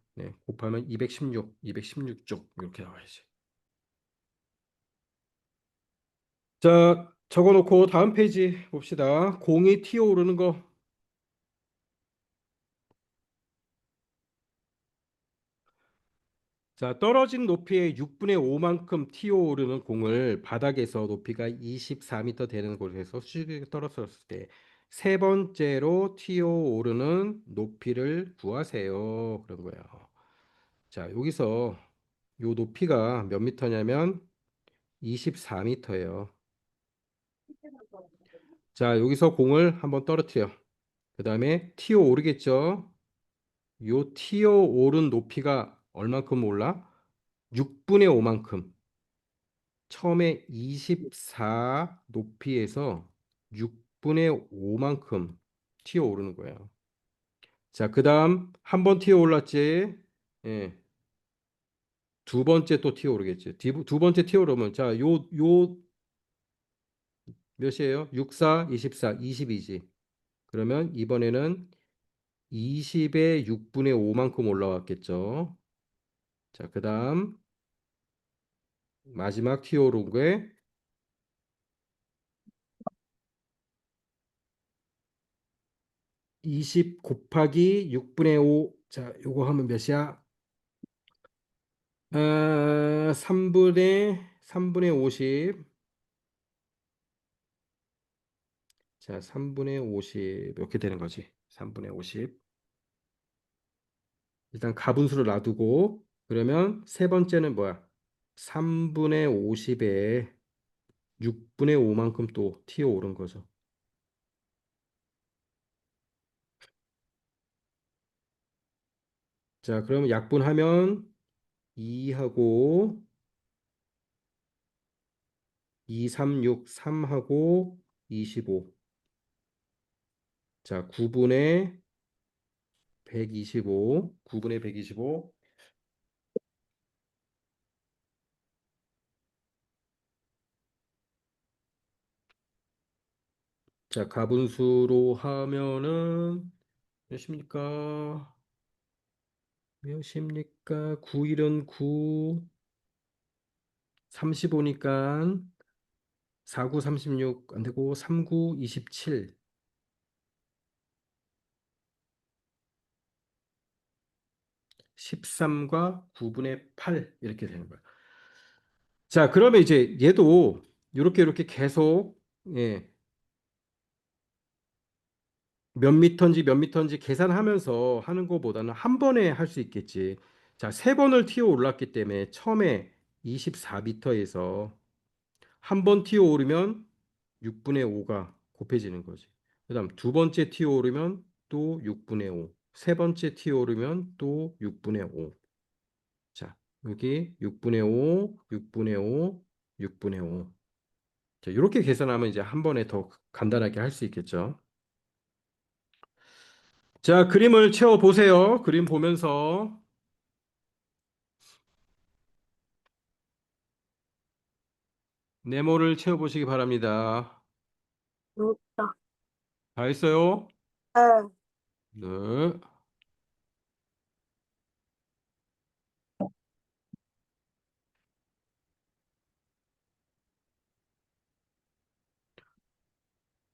곱하면 216, 216쪽 이렇게 나와야지. 자, 적어놓고 다음 페이지 봅시다. 공이 튀어오르는 거. 자, 떨어진 높이의 6분의 5만큼 튀어오르는 공을 바닥에서 높이가 24m 되는 곳에서 수직하게 떨어졌을 때 세 번째로 튀어오르는 높이를 구하세요. 그런 거예요. 자, 여기서 요 높이가 몇 미터냐면 24m예요. 자, 여기서 공을 한번 떨어뜨려. 그 다음에 튀어오르겠죠. 요 튀어 오른 높이가 얼만큼 올라? 6분의 5만큼. 처음에 24 높이에서 6분의 5만큼 튀어 오르는 거예요. 자, 그다음 한 번 튀어 올랐지. 예. 두 번째 또 튀어 오르겠지. 두 번째 튀어 오르면 자, 요 몇이에요? 6, 4, 24, 22지. 그러면 이번에는 20의 6분의 5만큼 올라왔겠죠. 자, 그다음 마지막 튀어 오른 게 20 곱하기 6분의 5. 자, 요거 하면 몇이야? 3분의 50. 자, 3분의 50 이렇게 되는 거지. 3분의 50. 일단 가분수를 놔두고 그러면 세 번째는 뭐야? 3분의 50에 6분의 5만큼 또 튀어 오른 거죠. 자, 그러면 약분하면 2하고 2, 3, 6, 3하고 25. 자, 9분의 125. 9분의 125. 자, 가분수로 하면은 몇입니까? 몇입니까? 9일은 9, 35니까 4, 9, 36 안 되고 3, 9, 27. 13과 9분의 8 이렇게 되는 거야. 자, 그러면 이제 얘도 이렇게 계속 예, 몇 미터인지 몇 미터인지 계산하면서 하는 것보다는 한 번에 할 수 있겠지. 자, 세 번을 튀어 올랐기 때문에 처음에 24미터에서 한 번 튀어 오르면 6분의 5가 곱해지는 거지. 그다음 두 번째 튀어 오르면 또 6분의 5. 세 번째 튀어 오르면 또 6분의 5. 자, 여기 6분의 5, 6분의 5, 6분의 5. 자, 이렇게 계산하면 이제 한 번에 더 간단하게 할 수 있겠죠. 자, 그림을 채워 보세요. 그림 보면서 네모를 채워 보시기 바랍니다. 어렵다. 다 했어요? 네. 네.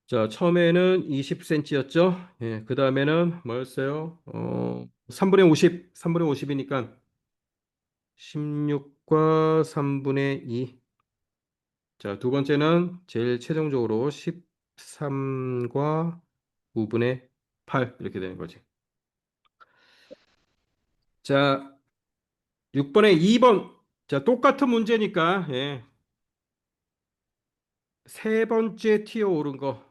자, 처음에는 20cm였죠? 예, 그 다음에는 뭐였어요? 3분의 50, 3분의 50이니까 16과 3분의 2. 자, 두 번째는 제일 최종적으로 13과 5분의 8 이렇게 되는 거지. 자, 6번에 2번. 자, 똑같은 문제니까 예, 세 번째 튀어 오른 거.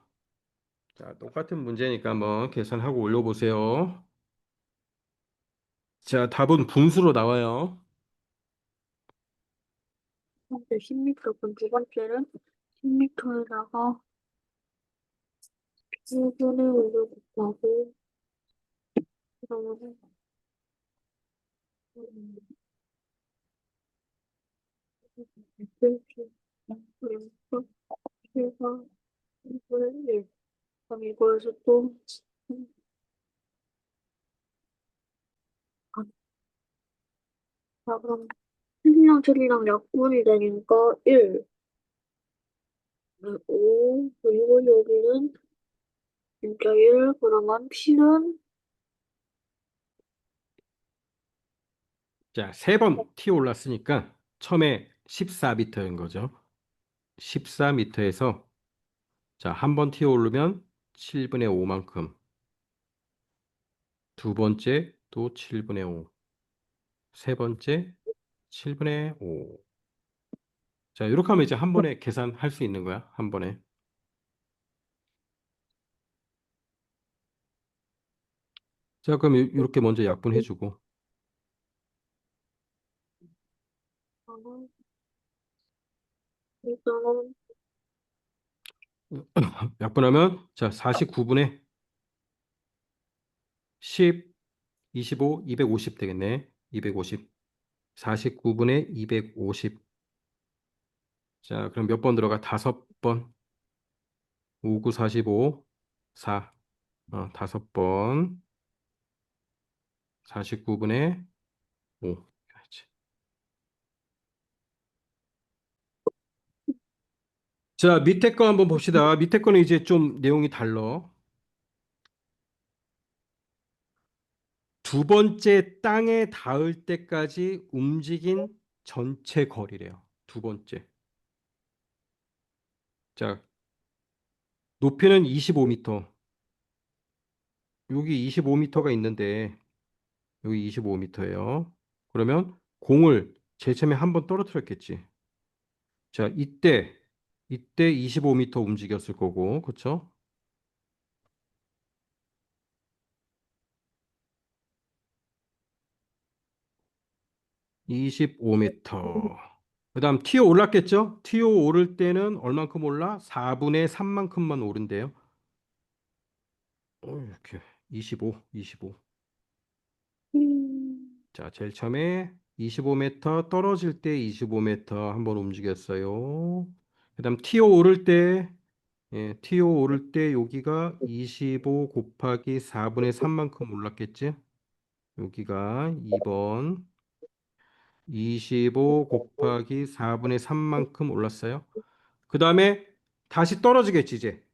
자, 똑같은 문제니까 한번 계산하고 올려보세요. 자, 답은 분수로 나와요. 첫 번째 10m, 두 번째는 10m에다가 1분의 5를 곱하고, 그러면은, 음, 100cm, 그리고 7가 1분의 1. 그럼 이거에서 또, 아, 자, 그럼 7이랑 약분이 되니까 1, 5, 그리고 여기는 진짜 1, 그러면 P는 자, 세 번 튀어 올랐으니까 처음에 14m인 거죠. 14m에서 자, 한 번 튀어 오르면 7분의 5만큼. 두 번째 또 7분의 5. 세 번째 7분의 5. 자, 이렇게 하면 이제 한 번에 계산할 수 있는 거야. 한 번에. 자, 그럼 이렇게 먼저 약분해주고. 저는 이거는 약분하면, 자, 49분의 10, 25, 250 되겠네. 250. 49분의 250. 자, 그럼 몇 번 들어가? 다섯 번. 5, 9, 45, 4. 다섯 번. 49분의 5. 자, 밑에 거 한번 봅시다. 밑에 거는 이제 좀 내용이 달라. 두 번째 땅에 닿을 때까지 움직인 전체 거리래요. 두 번째. 자, 높이는 25m. 여기 25m가 있는데, 여기 25m예요. 그러면 공을 제일 처음에 한 번 떨어뜨렸겠지. 자, 이때 25m 움직였을 거고, 그쵸? 25m. 그다음 튀어 올랐겠죠? 튀어 오를 때는 얼만큼 올라? 4분의 3만큼만 오른대요. 이렇게 25. 자, 제일 처음에 25m 떨어질 때 25m 한번 움직였어요. 그다음 튀어 오를 때 튀어 오를 때 여기가 25 곱하기 4분의 3만큼 올랐겠지? 여기가 2번 25 곱하기 4분의 3만큼 올랐어요. 그 다음에 다시 떨어지겠지, 이제.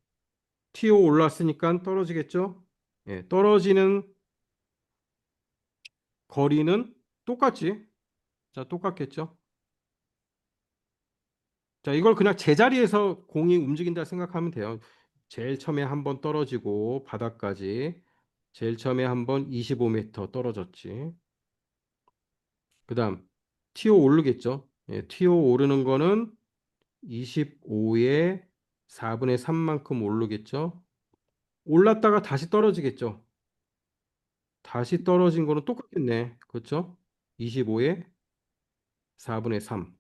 튀어 올랐으니까 떨어지겠죠? 예, 떨어지는 거리는 똑같지? 자, 똑같겠죠? 자, 이걸 그냥 제자리에서 공이 움직인다 생각하면 돼요. 제일 처음에 한번 떨어지고 바닥까지 제일 처음에 한번 25m 떨어졌지. 그다음 튀어 오르겠죠. 예, 튀어 오르는 거는 25에 4분의 3만큼 오르겠죠. 올랐다가 다시 떨어지겠죠. 다시 떨어진 거는 똑같겠네. 그렇죠? 25에 4분의 3.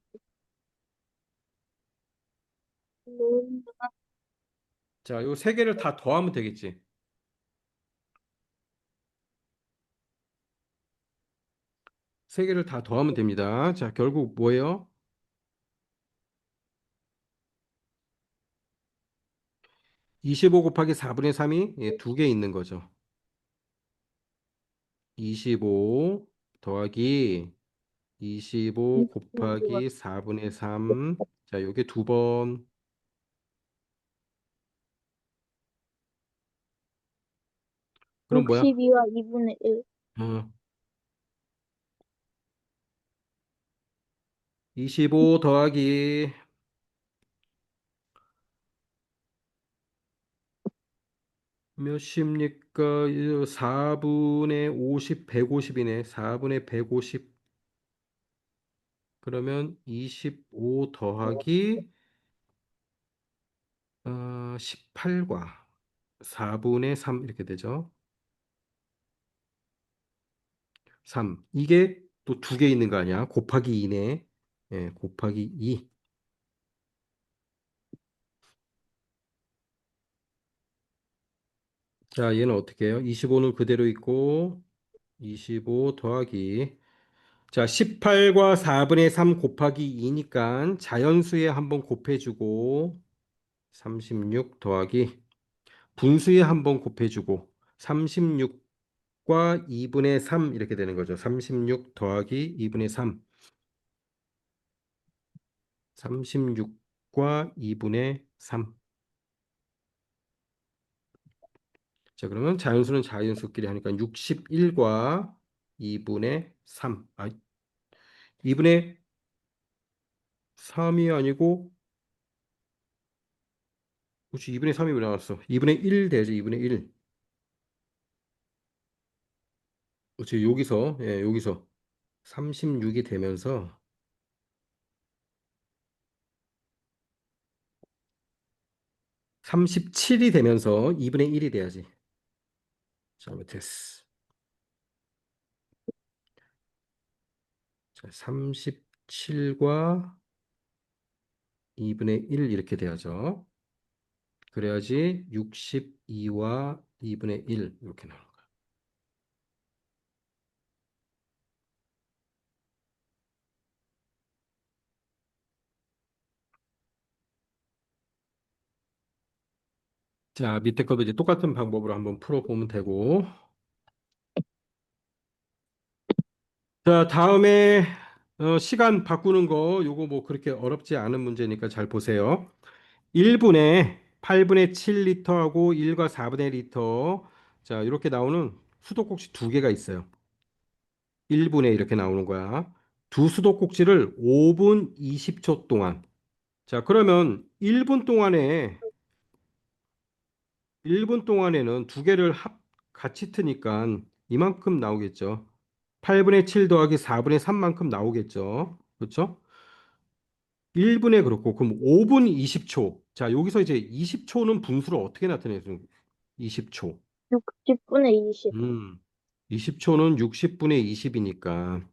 자, 요 세 개를 다 더하면 되겠지. 세 개를 다 더하면 됩니다. 자, 결국 뭐예요? 25 곱하기 4분의 3이 두 개 있는 거죠. 25 더하기 25 곱하기 4분의 3. 자, 요게 두 번. 그럼 뭐야? 62와 2분의 1. 어, 25 더하기 몇십니까? 4분의 50, 150이네. 4분의 150. 그러면 25 더하기 18과 4분의 3 이렇게 되죠. 3. 이게 또 두 개 있는 거 아니야? 곱하기 2네. 예, 곱하기 2. 자, 얘는 어떻게 해요? 25는 그대로 있고 25 더하기 자, 18과 4분의 3 곱하기 2니까 자연수에 한번 곱해주고 36 더하기 분수에 한번 곱해주고 36과 2분의 3 이렇게 되는 거죠. 36 더하기 2분의 3. 36과 2분의 3. 자, 그러면 자연수는 자연수끼리 하니까 61과 2분의 3. 2분의 3이 아니고, 그렇지, 2분의 3이 왜 나왔어? 2분의 1 되지, 2분의 1. 그렇지, 여기서 36이 되면서 37이 되면서 2분의 1이 돼야지. 자, 됐어. 자, 37과 2분의 1 이렇게 돼야죠. 그래야지 62와 2분의 1 이렇게 나오는 거야. 자, 밑에 것도 이제 똑같은 방법으로 한번 풀어보면 되고. 자, 다음에 시간 바꾸는 거 요거 뭐 그렇게 어렵지 않은 문제니까 잘 보세요. 1분에 8분의 7리터하고 1과 4분의 리터. 자, 이렇게 나오는 수도꼭지 두 개가 있어요. 1분에 이렇게 나오는 거야. 두 수도꼭지를 5분 20초 동안. 자, 그러면 1분 동안에는 두 개를 같이 트니까 이만큼 나오겠죠. 8분의 7 더하기 4분의 3만큼 나오겠죠. 그렇죠? 1분에 그렇고 그럼 5분 20초. 자, 여기서 이제 20초는 분수를 어떻게 나타내죠? 20초. 60분의 20. 음. 20초는 60분의 20이니까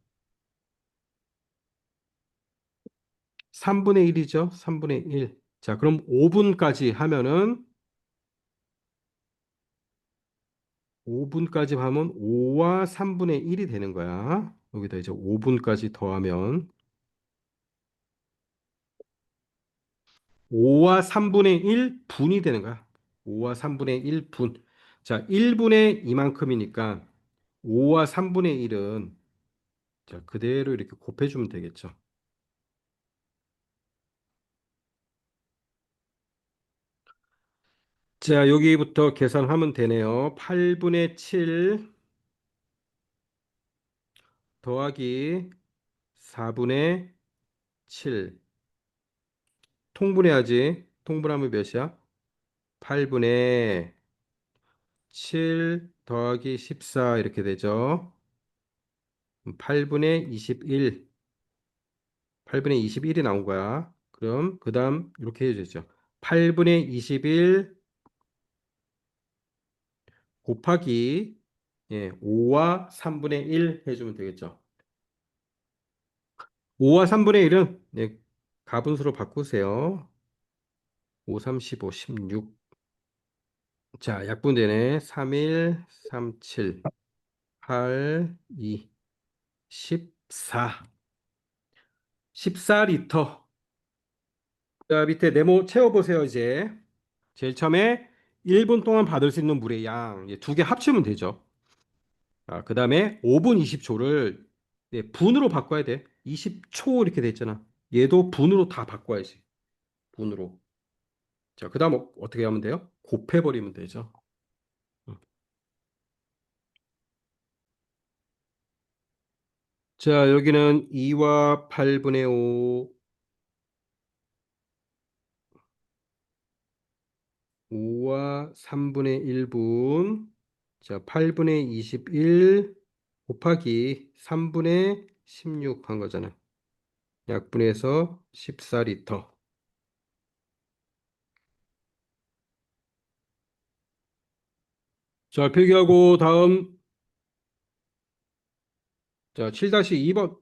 3분의 1이죠. 3분의 1. 자, 그럼 5분까지 하면은 5분까지 하면 5와 3분의 1이 되는 거야. 여기다 이제 5분까지 더하면 5와 3분의 1 분이 되는 거야. 5와 3분의 1 분. 자, 1분의 이만큼이니까 5와 3분의 1은 자, 그대로 이렇게 곱해주면 되겠죠. 자, 여기부터 계산하면 되네요. 8분의 7 더하기 4분의 7. 통분해야지. 통분하면 몇이야? 8분의 7 더하기 14 이렇게 되죠. 8분의 21. 8분의 21이 나온 거야. 그럼 그 다음 이렇게 해주죠. 8분의 21 곱하기 5와 3분의 1 해주면 되겠죠. 5와 3분의 1은 가분수로 바꾸세요. 5, 3, 15, 16. 자, 약분되네. 3, 1, 3, 7, 8, 2, 14. 14리터. 자, 밑에 네모 채워보세요, 이제. 제일 처음에 1분 동안 받을 수 있는 물의 양. 두 개 합치면 되죠. 아, 그 다음에 5분 20초를 분으로 바꿔야 돼. 20초 이렇게 돼 있잖아. 얘도 분으로 다 바꿔야지. 분으로. 자, 그 다음 어떻게 하면 돼요? 곱해버리면 되죠. 음. 자, 여기는 2와 8분의 5, 5와 3분의 1분, 자, 8분의 21 곱하기 3분의 16 한 거잖아. 약분해서 14리터. 자, 필기하고 다음 자, 7-2번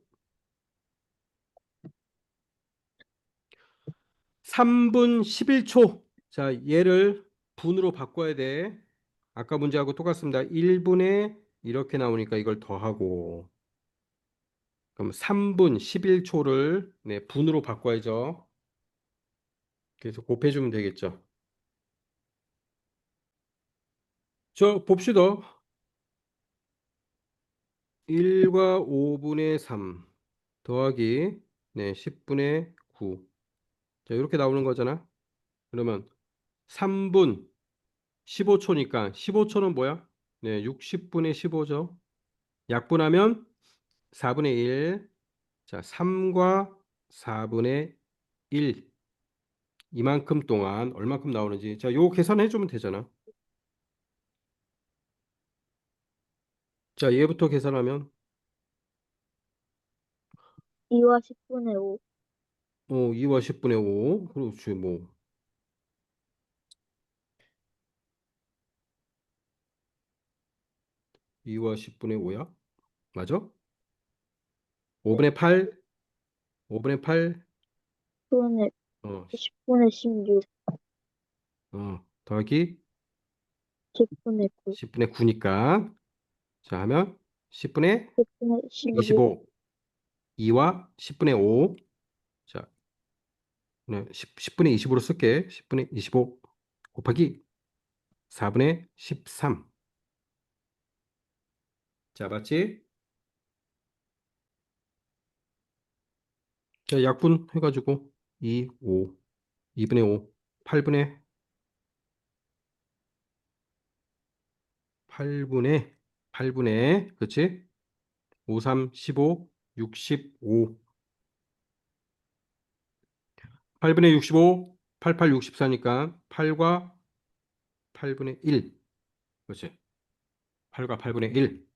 3분 11초. 자, 얘를 분으로 바꿔야 돼. 아까 문제하고 똑같습니다. 1분에 이렇게 나오니까 이걸 더하고 그럼 3분 11초를 분으로 바꿔야죠. 그래서 곱해주면 되겠죠. 저 봅시다. 1과 5분의 3 더하기 10분의 9. 자, 이렇게 나오는 거잖아. 그러면 3분 15초니까 15초는 뭐야? 60분의 15죠. 약분하면 4분의 1. 자, 3과 4분의 1. 이만큼 동안 얼마큼 나오는지. 자, 요거 계산해 주면 되잖아. 자, 얘부터 계산하면 2와 10분의 5. 2와 10분의 5. 그렇지 뭐. 2와 10분의 5야? 맞아? 5분의 8, 5분의 8, 10분의, 어, 10분의 16, 더하기 10분의 9, 10분의 9니까. 자, 하면 10분의 10분의 15, 25, 2와 10분의 5. 자, 네, 10분의 20으로 쓸게. 10분의 25 곱하기 4분의 13. 자, 맞지? 자, 약분 해가지고 2, 5, 2분의 5, 8분의 8분의 그렇지? 5, 3, 15, 65. 8분의 65, 88, 64니까 8과 8분의 1. 그렇지? 8과 8분의 1.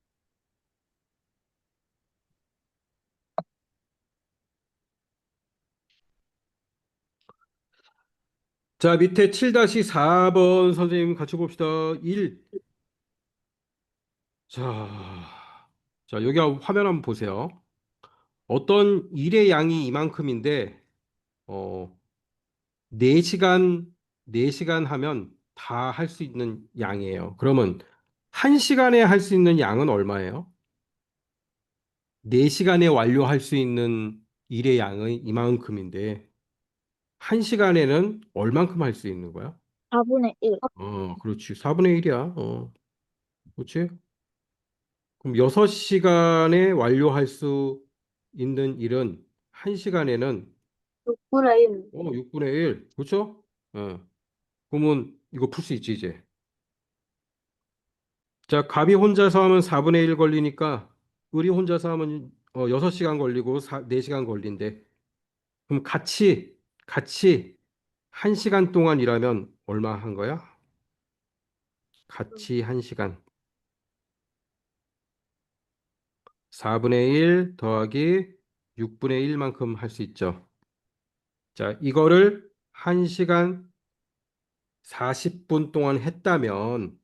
자, 밑에 7-4번 선생님 같이 봅시다. 1. 자, 자, 여기 화면 한번 보세요. 어떤 일의 양이 이만큼인데, 어, 4시간, 4시간 하면 다 할 수 있는 양이에요. 그러면 1시간에 할 수 있는 양은 얼마예요? 4시간에 완료할 수 있는 일의 양은 이만큼인데, 1시간에는 얼만큼 할 수 있는 거야? 4분의 1, 그렇지. 4분의 1이야. 그렇지? 그럼 6시간에 완료할 수 있는 일은 1시간에는 6분의 1, 6분의 1. 그렇죠? 그러면 이거 풀 수 있지, 이제. 자, 갑이 혼자서 하면 4분의 1 걸리니까 을이 혼자서 하면 6시간 걸리고 4시간 걸린대. 그럼 같이 1시간 동안 일하면 얼마 한 거야? 같이 1시간. 4분의 1 더하기 6분의 1만큼 할 수 있죠. 자, 이거를 1시간 40분 동안 했다면,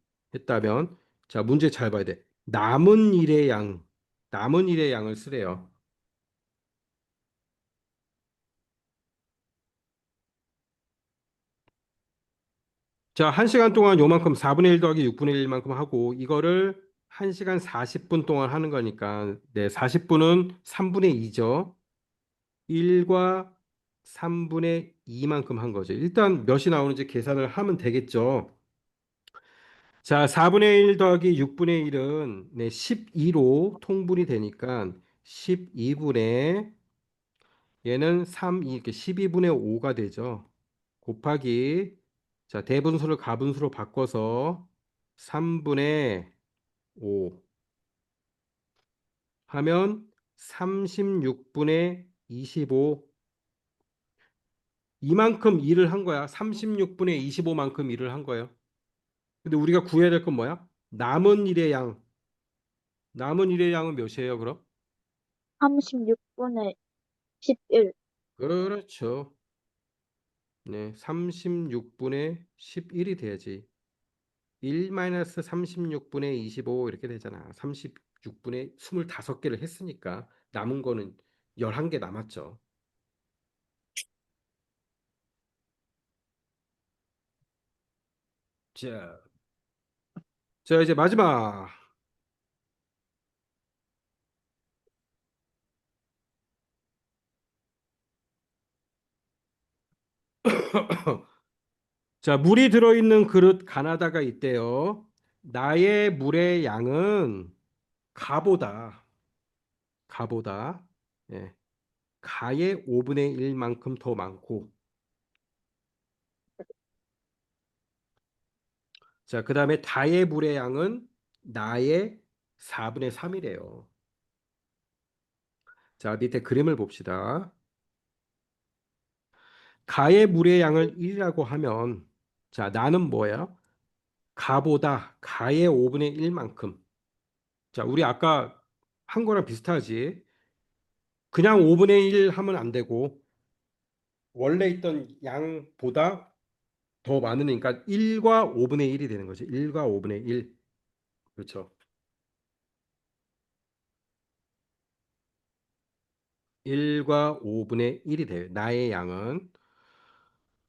자, 문제 잘 봐야 돼. 남은 일의 양을 쓰래요. 자, 1시간 동안 요만큼 4분의 1 더하기 6분의 1만큼 하고 이거를 1시간 40분 동안 하는 거니까 네, 40분은 3분의 2죠. 1과 3분의 2만큼 한 거죠. 일단 몇이 나오는지 계산을 하면 되겠죠. 자, 4분의 1 더하기 6분의 1은 네, 12로 통분이 되니까 12분의 얘는 3, 이렇게 12분의 5가 되죠. 곱하기 자, 대분수를 가분수로 바꿔서 3분의 5 하면 36분의 25 이만큼 일을 한 거야. 36분의 25만큼 일을 한 거예요. 근데 우리가 구해야 될 건 뭐야? 남은 일의 양. 남은 일의 양은 몇이에요, 그럼? 36분의 11, 그렇죠. 네, 36분의 11이 돼야지. 1-36분의 25 이렇게 되잖아. 36분의 25개를 했으니까 남은 거는 11개 남았죠. 자, 자 이제 마지막. 자, 물이 들어있는 그릇 가나다가 있대요. 나의 물의 양은 가보다, 가보다, 예, 가의 5분의 1만큼 더 많고, 자, 그 다음에 다의 물의 양은 나의 4분의 3이래요. 자, 밑에 그림을 봅시다. 가의 물의 양을 1이라고 하면, 자, 나는 뭐예요? 가보다 가의 5분의 1만큼. 자, 우리 아까 한 거랑 비슷하지. 그냥 5분의 1 하면 안 되고, 원래 있던 양보다 더 많으니까 1과 5분의 1이 되는 거지. 1과 5분의 1. 그렇죠. 1과 5분의 1이 돼요. 나의 양은.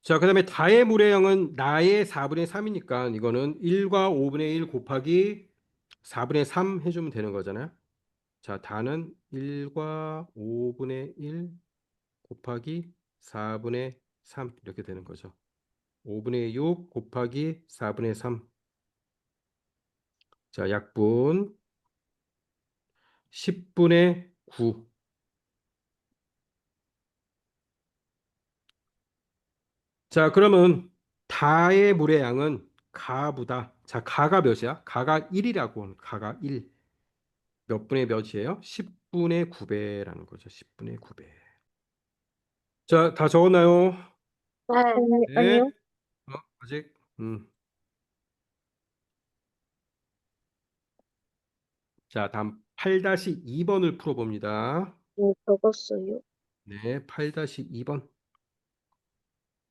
자, 그다음에 다의 물의 양은 나의 4분의 3이니까 이거는 1과 5분의 1 곱하기 4분의 3 해주면 되는 거잖아요. 자, 다는 1과 5분의 1 곱하기 4분의 3 이렇게 되는 거죠. 5분의 6 곱하기 4분의 3. 자, 약분 10분의 9. 자, 그러면 다의 물의 양은 가보다. 자, 가가 몇이야? 가가 1이라고. 가가 1. 몇 분의 몇이에요? 10분의 9배라는 거죠. 10분의 9배. 자, 다 적었나요? 네. 네. 아니요. 아직. 자, 다음 8-2번을 풀어봅니다. 네, 적었어요. 네, 8-2번.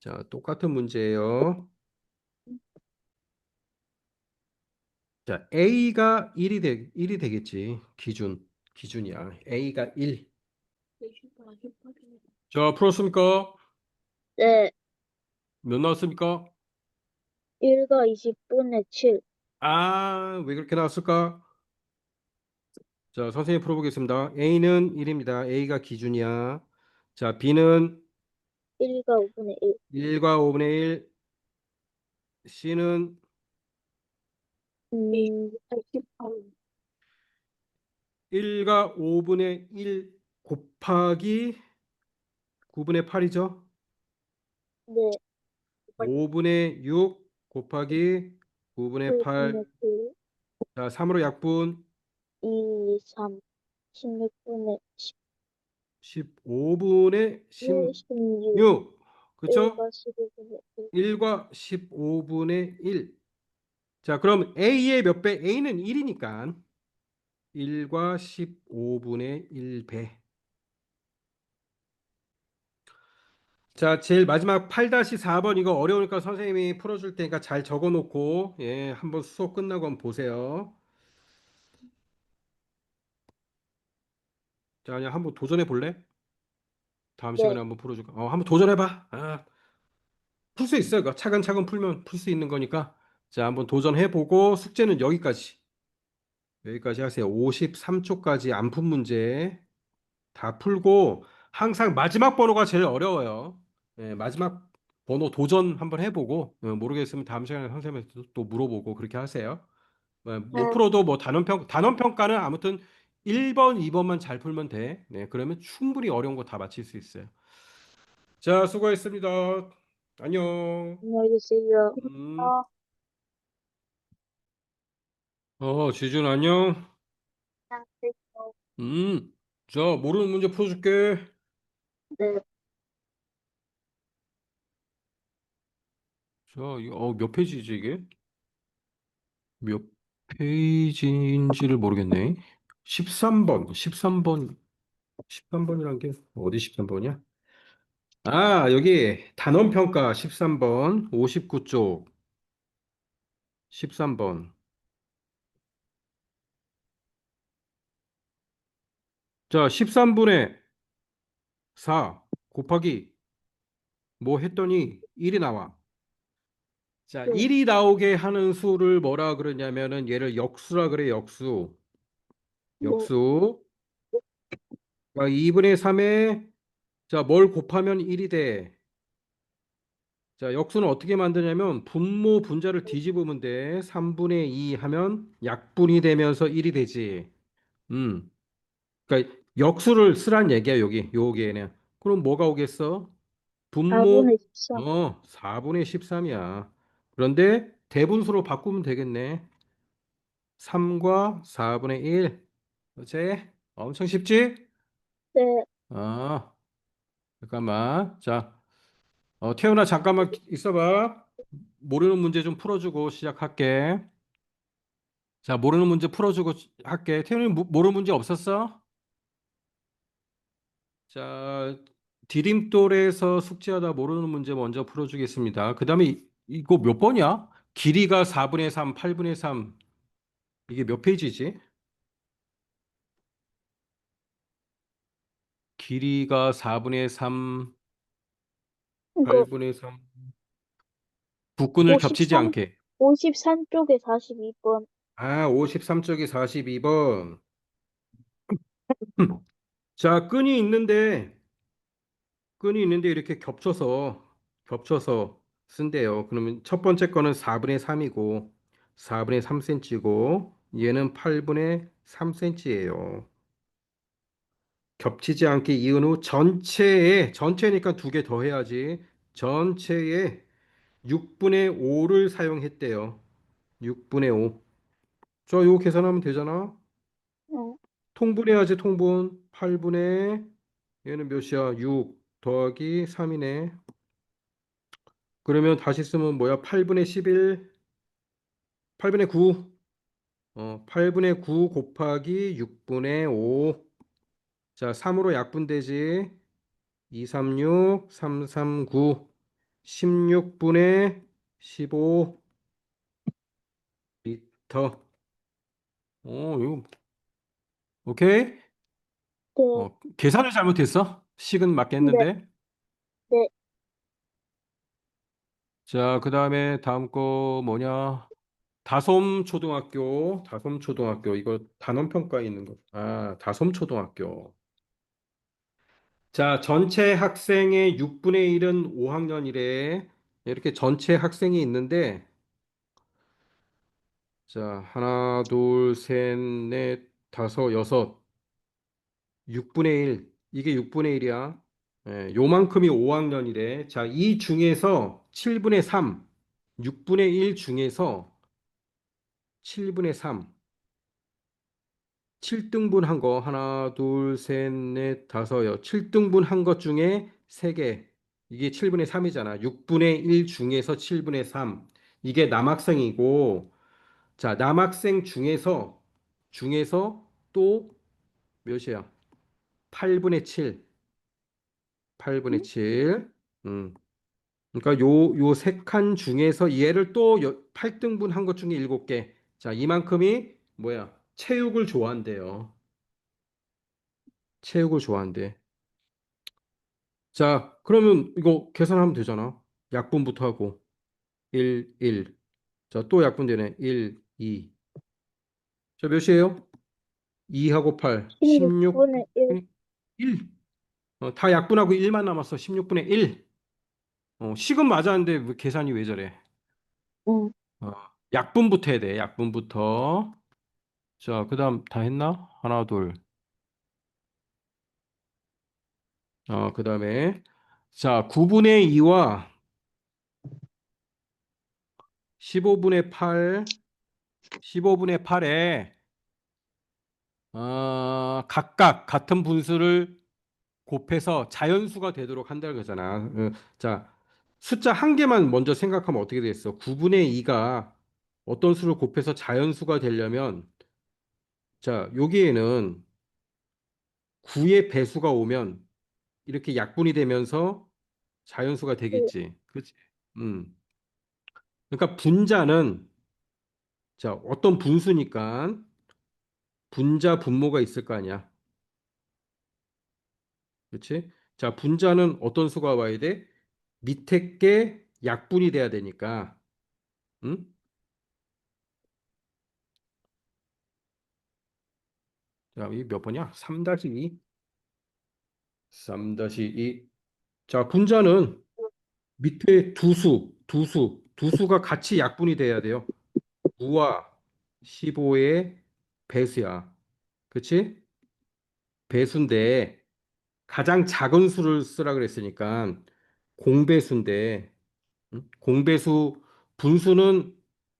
자, 똑같은 문제예요. 자, A가 1이 되겠지. 기준이야. A가 1. 자, 풀었습니까? 네, 몇 나왔습니까? 1과 20분의 7. 아, 왜 그렇게 나왔을까? 자, 선생님 풀어보겠습니다. A는 1입니다. A가 기준이야. 자, B는 1과 5분의 1. 1과 5분의 1. C는 88. 1과 5분의 1 곱하기 9분의 8이죠. 네, 5분의 6 곱하기 9분의 8. 7분의 7. 자, 3으로 약분 2, 3. 16분의 15분의 16, 16. 16. 그쵸? 1과 15분의 1. 1과 15분의 1. 자, 그럼 A의 몇 배? A는 1이니까 1과 15분의 1배. 자, 제일 마지막 8-4번 이거 어려우니까 선생님이 풀어줄 테니까 잘 적어놓고 예, 한번 수업 끝나고 한번 보세요. 자, 그냥 한번 도전해 볼래? 다음 시간에 네, 한번 풀어줄까? 한번 도전해봐. 풀 수 있어. 이거 차근차근 풀면 풀 수 있는 거니까. 자, 한번 도전해 보고 숙제는 여기까지 하세요. 53초까지 안 푼 문제 다 풀고 항상 마지막 번호가 제일 어려워요. 예, 마지막 번호 도전 한번 해보고 모르겠으면 다음 시간에 선생님한테 또 물어보고 그렇게 하세요. 못 네. 풀어도 뭐 단원 평가는 아무튼 1번, 2번만 잘 풀면 돼. 네, 그러면 충분히 어려운 거 다 맞힐 수 있어요. 자, 수고했습니다. 안녕. 안녕히 계세요. 음. 어, 지준 안녕. 그냥 됐어. 음. 자, 모르는 문제 풀어줄게. 네, 자, 몇 페이지지 이게? 몇 페이지인지를 모르겠네. 13번, 13번, 13번이란 게 어디 13번이야? 아, 여기 단원 평가 13번, 59쪽 13번. 자, 13분의 4 곱하기 뭐 했더니 1이 나와. 자, 네, 1이 나오게 하는 수를 뭐라 그러냐면은 얘를 역수라 그래, 역수. 네. 역수. 그러니까 2분의 3에 자, 뭘 곱하면 1이 돼. 자, 역수는 어떻게 만드냐면 분모 분자를 뒤집으면 돼. 3분의 2 하면 약분이 되면서 1이 되지. 음. 그러니까 역수를 쓰란 얘기야, 여기에는. 그럼 뭐가 오겠어? 분모 4분의 13. 4분의 13이야. 그런데 대분수로 바꾸면 되겠네. 3과 4분의 1. 그렇지? 엄청 쉽지? 네, 어, 잠깐만. 자, 태훈아 잠깐만 있어봐. 모르는 문제 좀 풀어주고 시작할게. 자, 모르는 문제 풀어주고 할게. 태훈이 모르는 문제 없었어? 자, 디딤돌에서 숙제하다 모르는 문제 먼저 풀어주겠습니다. 그 다음에 이거 몇 번이야? 길이가 4분의 3, 8분의 3. 이게 몇 페이지지? 길이가 4분의 3, 이거 8분의 3. 부근을 겹치지 53, 않게. 53쪽에 42번. 아, 53쪽이 42번. 자, 끈이 있는데 이렇게 겹쳐서 쓴대요. 그러면 첫 번째 거는 4분의 3이고 4분의 3cm고 얘는 8분의 3cm예요. 겹치지 않게 이은 후 전체니까 두 개 더 해야지. 전체에 6분의 5를 사용했대요. 6분의 5. 자, 이거 계산하면 되잖아. 응, 통분해야지, 통분. 8분의 얘는 몇이야? 6 더하기 3이네. 그러면 다시 쓰면 뭐야? 8분의 11, 8분의 9. 8분의 9 곱하기 6분의 5. 자, 3으로 약분되지. 236, 339, 16분의 15 리터. 이거 오케이? 네, 계산을 잘못했어? 식은 네, 맞겠는데? 네. 자, 그 다음에 다음 거 뭐냐? 다솜초등학교. 이거 단원평가에 있는 거. 아, 다솜초등학교. 자, 전체 학생의 6분의 1은 5학년이래. 이렇게 전체 학생이 있는데, 자, 하나, 둘, 셋, 넷, 다섯, 여섯, 6분의 1. 이게 6분의 1이야. 요만큼이 5학년이래. 자, 이 중에서 7분의 3, 6분의 1 중에서 7분의 3, 7등분 한 거, 하나, 둘, 셋, 넷, 다섯, 7등분 한 것 중에 3개. 이게 7분의 3이잖아. 6분의 1 중에서 7분의 3. 이게 남학생이고, 자, 남학생 중에서 또 몇이야? 8분의 7. 8분의 7. 그러니까 요 세 칸 중에서 얘를 또 8등분 한 것 중에 7개. 자, 이만큼이 뭐야? 체육을 좋아한대. 자, 그러면 이거 계산하면 되잖아. 약분부터 하고 1, 1. 자, 또 약분되네. 1, 2. 자, 몇이에요? 2하고 8. 16, 16분의 1. 1. 다 약분하고 1만 남았어. 16분의 1. 식은 맞았는데 계산이 왜 저래? 응, 어, 약분부터 해야 돼. 약분부터. 자, 그다음 다 했나? 하나, 둘. 그다음에 자, 9분의 2와 15분의 8, 15분의 8에 각각 같은 분수를 곱해서 자연수가 되도록 한다는 거잖아. 자, 숫자 한 개만 먼저 생각하면 어떻게 되겠어? 9분의 2가 어떤 수를 곱해서 자연수가 되려면 자, 여기에는 9의 배수가 오면 이렇게 약분이 되면서 자연수가 네, 되겠지. 그렇지? 음. 그러니까 분자는 자, 어떤 분수니까 분자 분모가 있을 거 아니야. 그렇지? 자, 분자는 어떤 수가 와야 돼? 밑에 게 약분이 돼야 되니까. 응? 자, 이 몇 번이야? 3-2. 3-2. 자, 분자는 밑에 두 수가 같이 약분이 돼야 돼요. 9와 15의 배수야. 그렇지? 배수인데 가장 작은 수를 쓰라 그랬으니까 공배수인데 공배수 분수는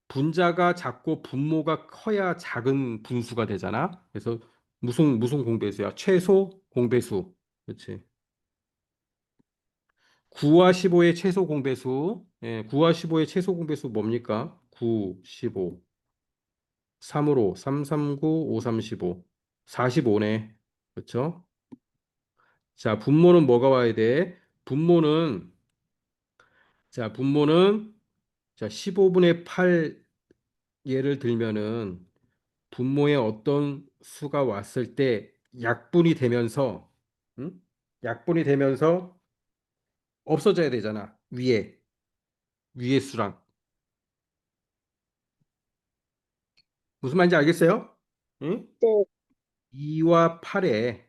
분자가 작고 분모가 커야 작은 분수가 되잖아. 그래서 무슨 공배수야? 최소 공배수. 그렇지. 9와 15의 최소 공배수. 9와 15의 최소 공배수 뭡니까? 9, 15. 3으로 3, 3, 9, 5, 3, 15. 45네. 그렇죠? 자, 분모는 뭐가 와야 돼? 분모는 자, 15분의 8 예를 들면은 분모에 어떤 수가 왔을 때 약분이 되면서 응? 약분이 되면서 없어져야 되잖아. 위에 수랑. 무슨 말인지 알겠어요? 응? 네, 2와 8에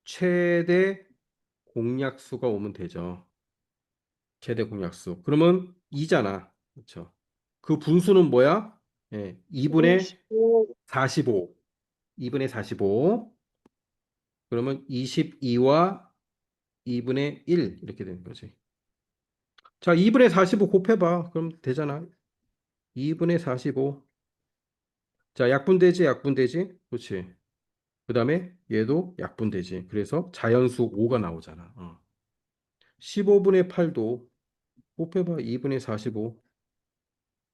최대 공약수가 오면 되죠. 최대 공약수. 그러면 2잖아. 그렇죠? 그 분수는 뭐야? 예, 2분의 25, 45. 2분의 45. 그러면 22와 2분의 1 이렇게 되는 거지. 자, 2분의 45 곱해봐. 그럼 되잖아. 2분의 45. 자, 약분되지, 약분되지. 그렇지. 그 다음에 얘도 약분되지. 그래서 자연수 5가 나오잖아. 15분의 8도 곱해봐. 2분의 45.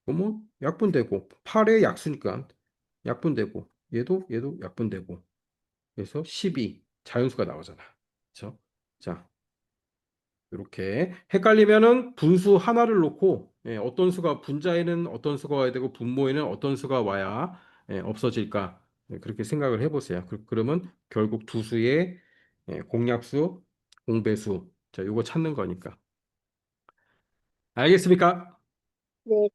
그러면 약분되고 8의 약수니까 약분되고 얘도 약분되고 그래서 12 자연수가 나오잖아. 그렇죠? 자, 이렇게 헷갈리면은 분수 하나를 놓고 어떤 수가 분자에는 어떤 수가 와야 되고 분모에는 어떤 수가 와야 없어질까 그렇게 생각을 해보세요. 그러면 결국 두 수의 공약수, 공배수 자, 요거 찾는 거니까 알겠습니까? 네.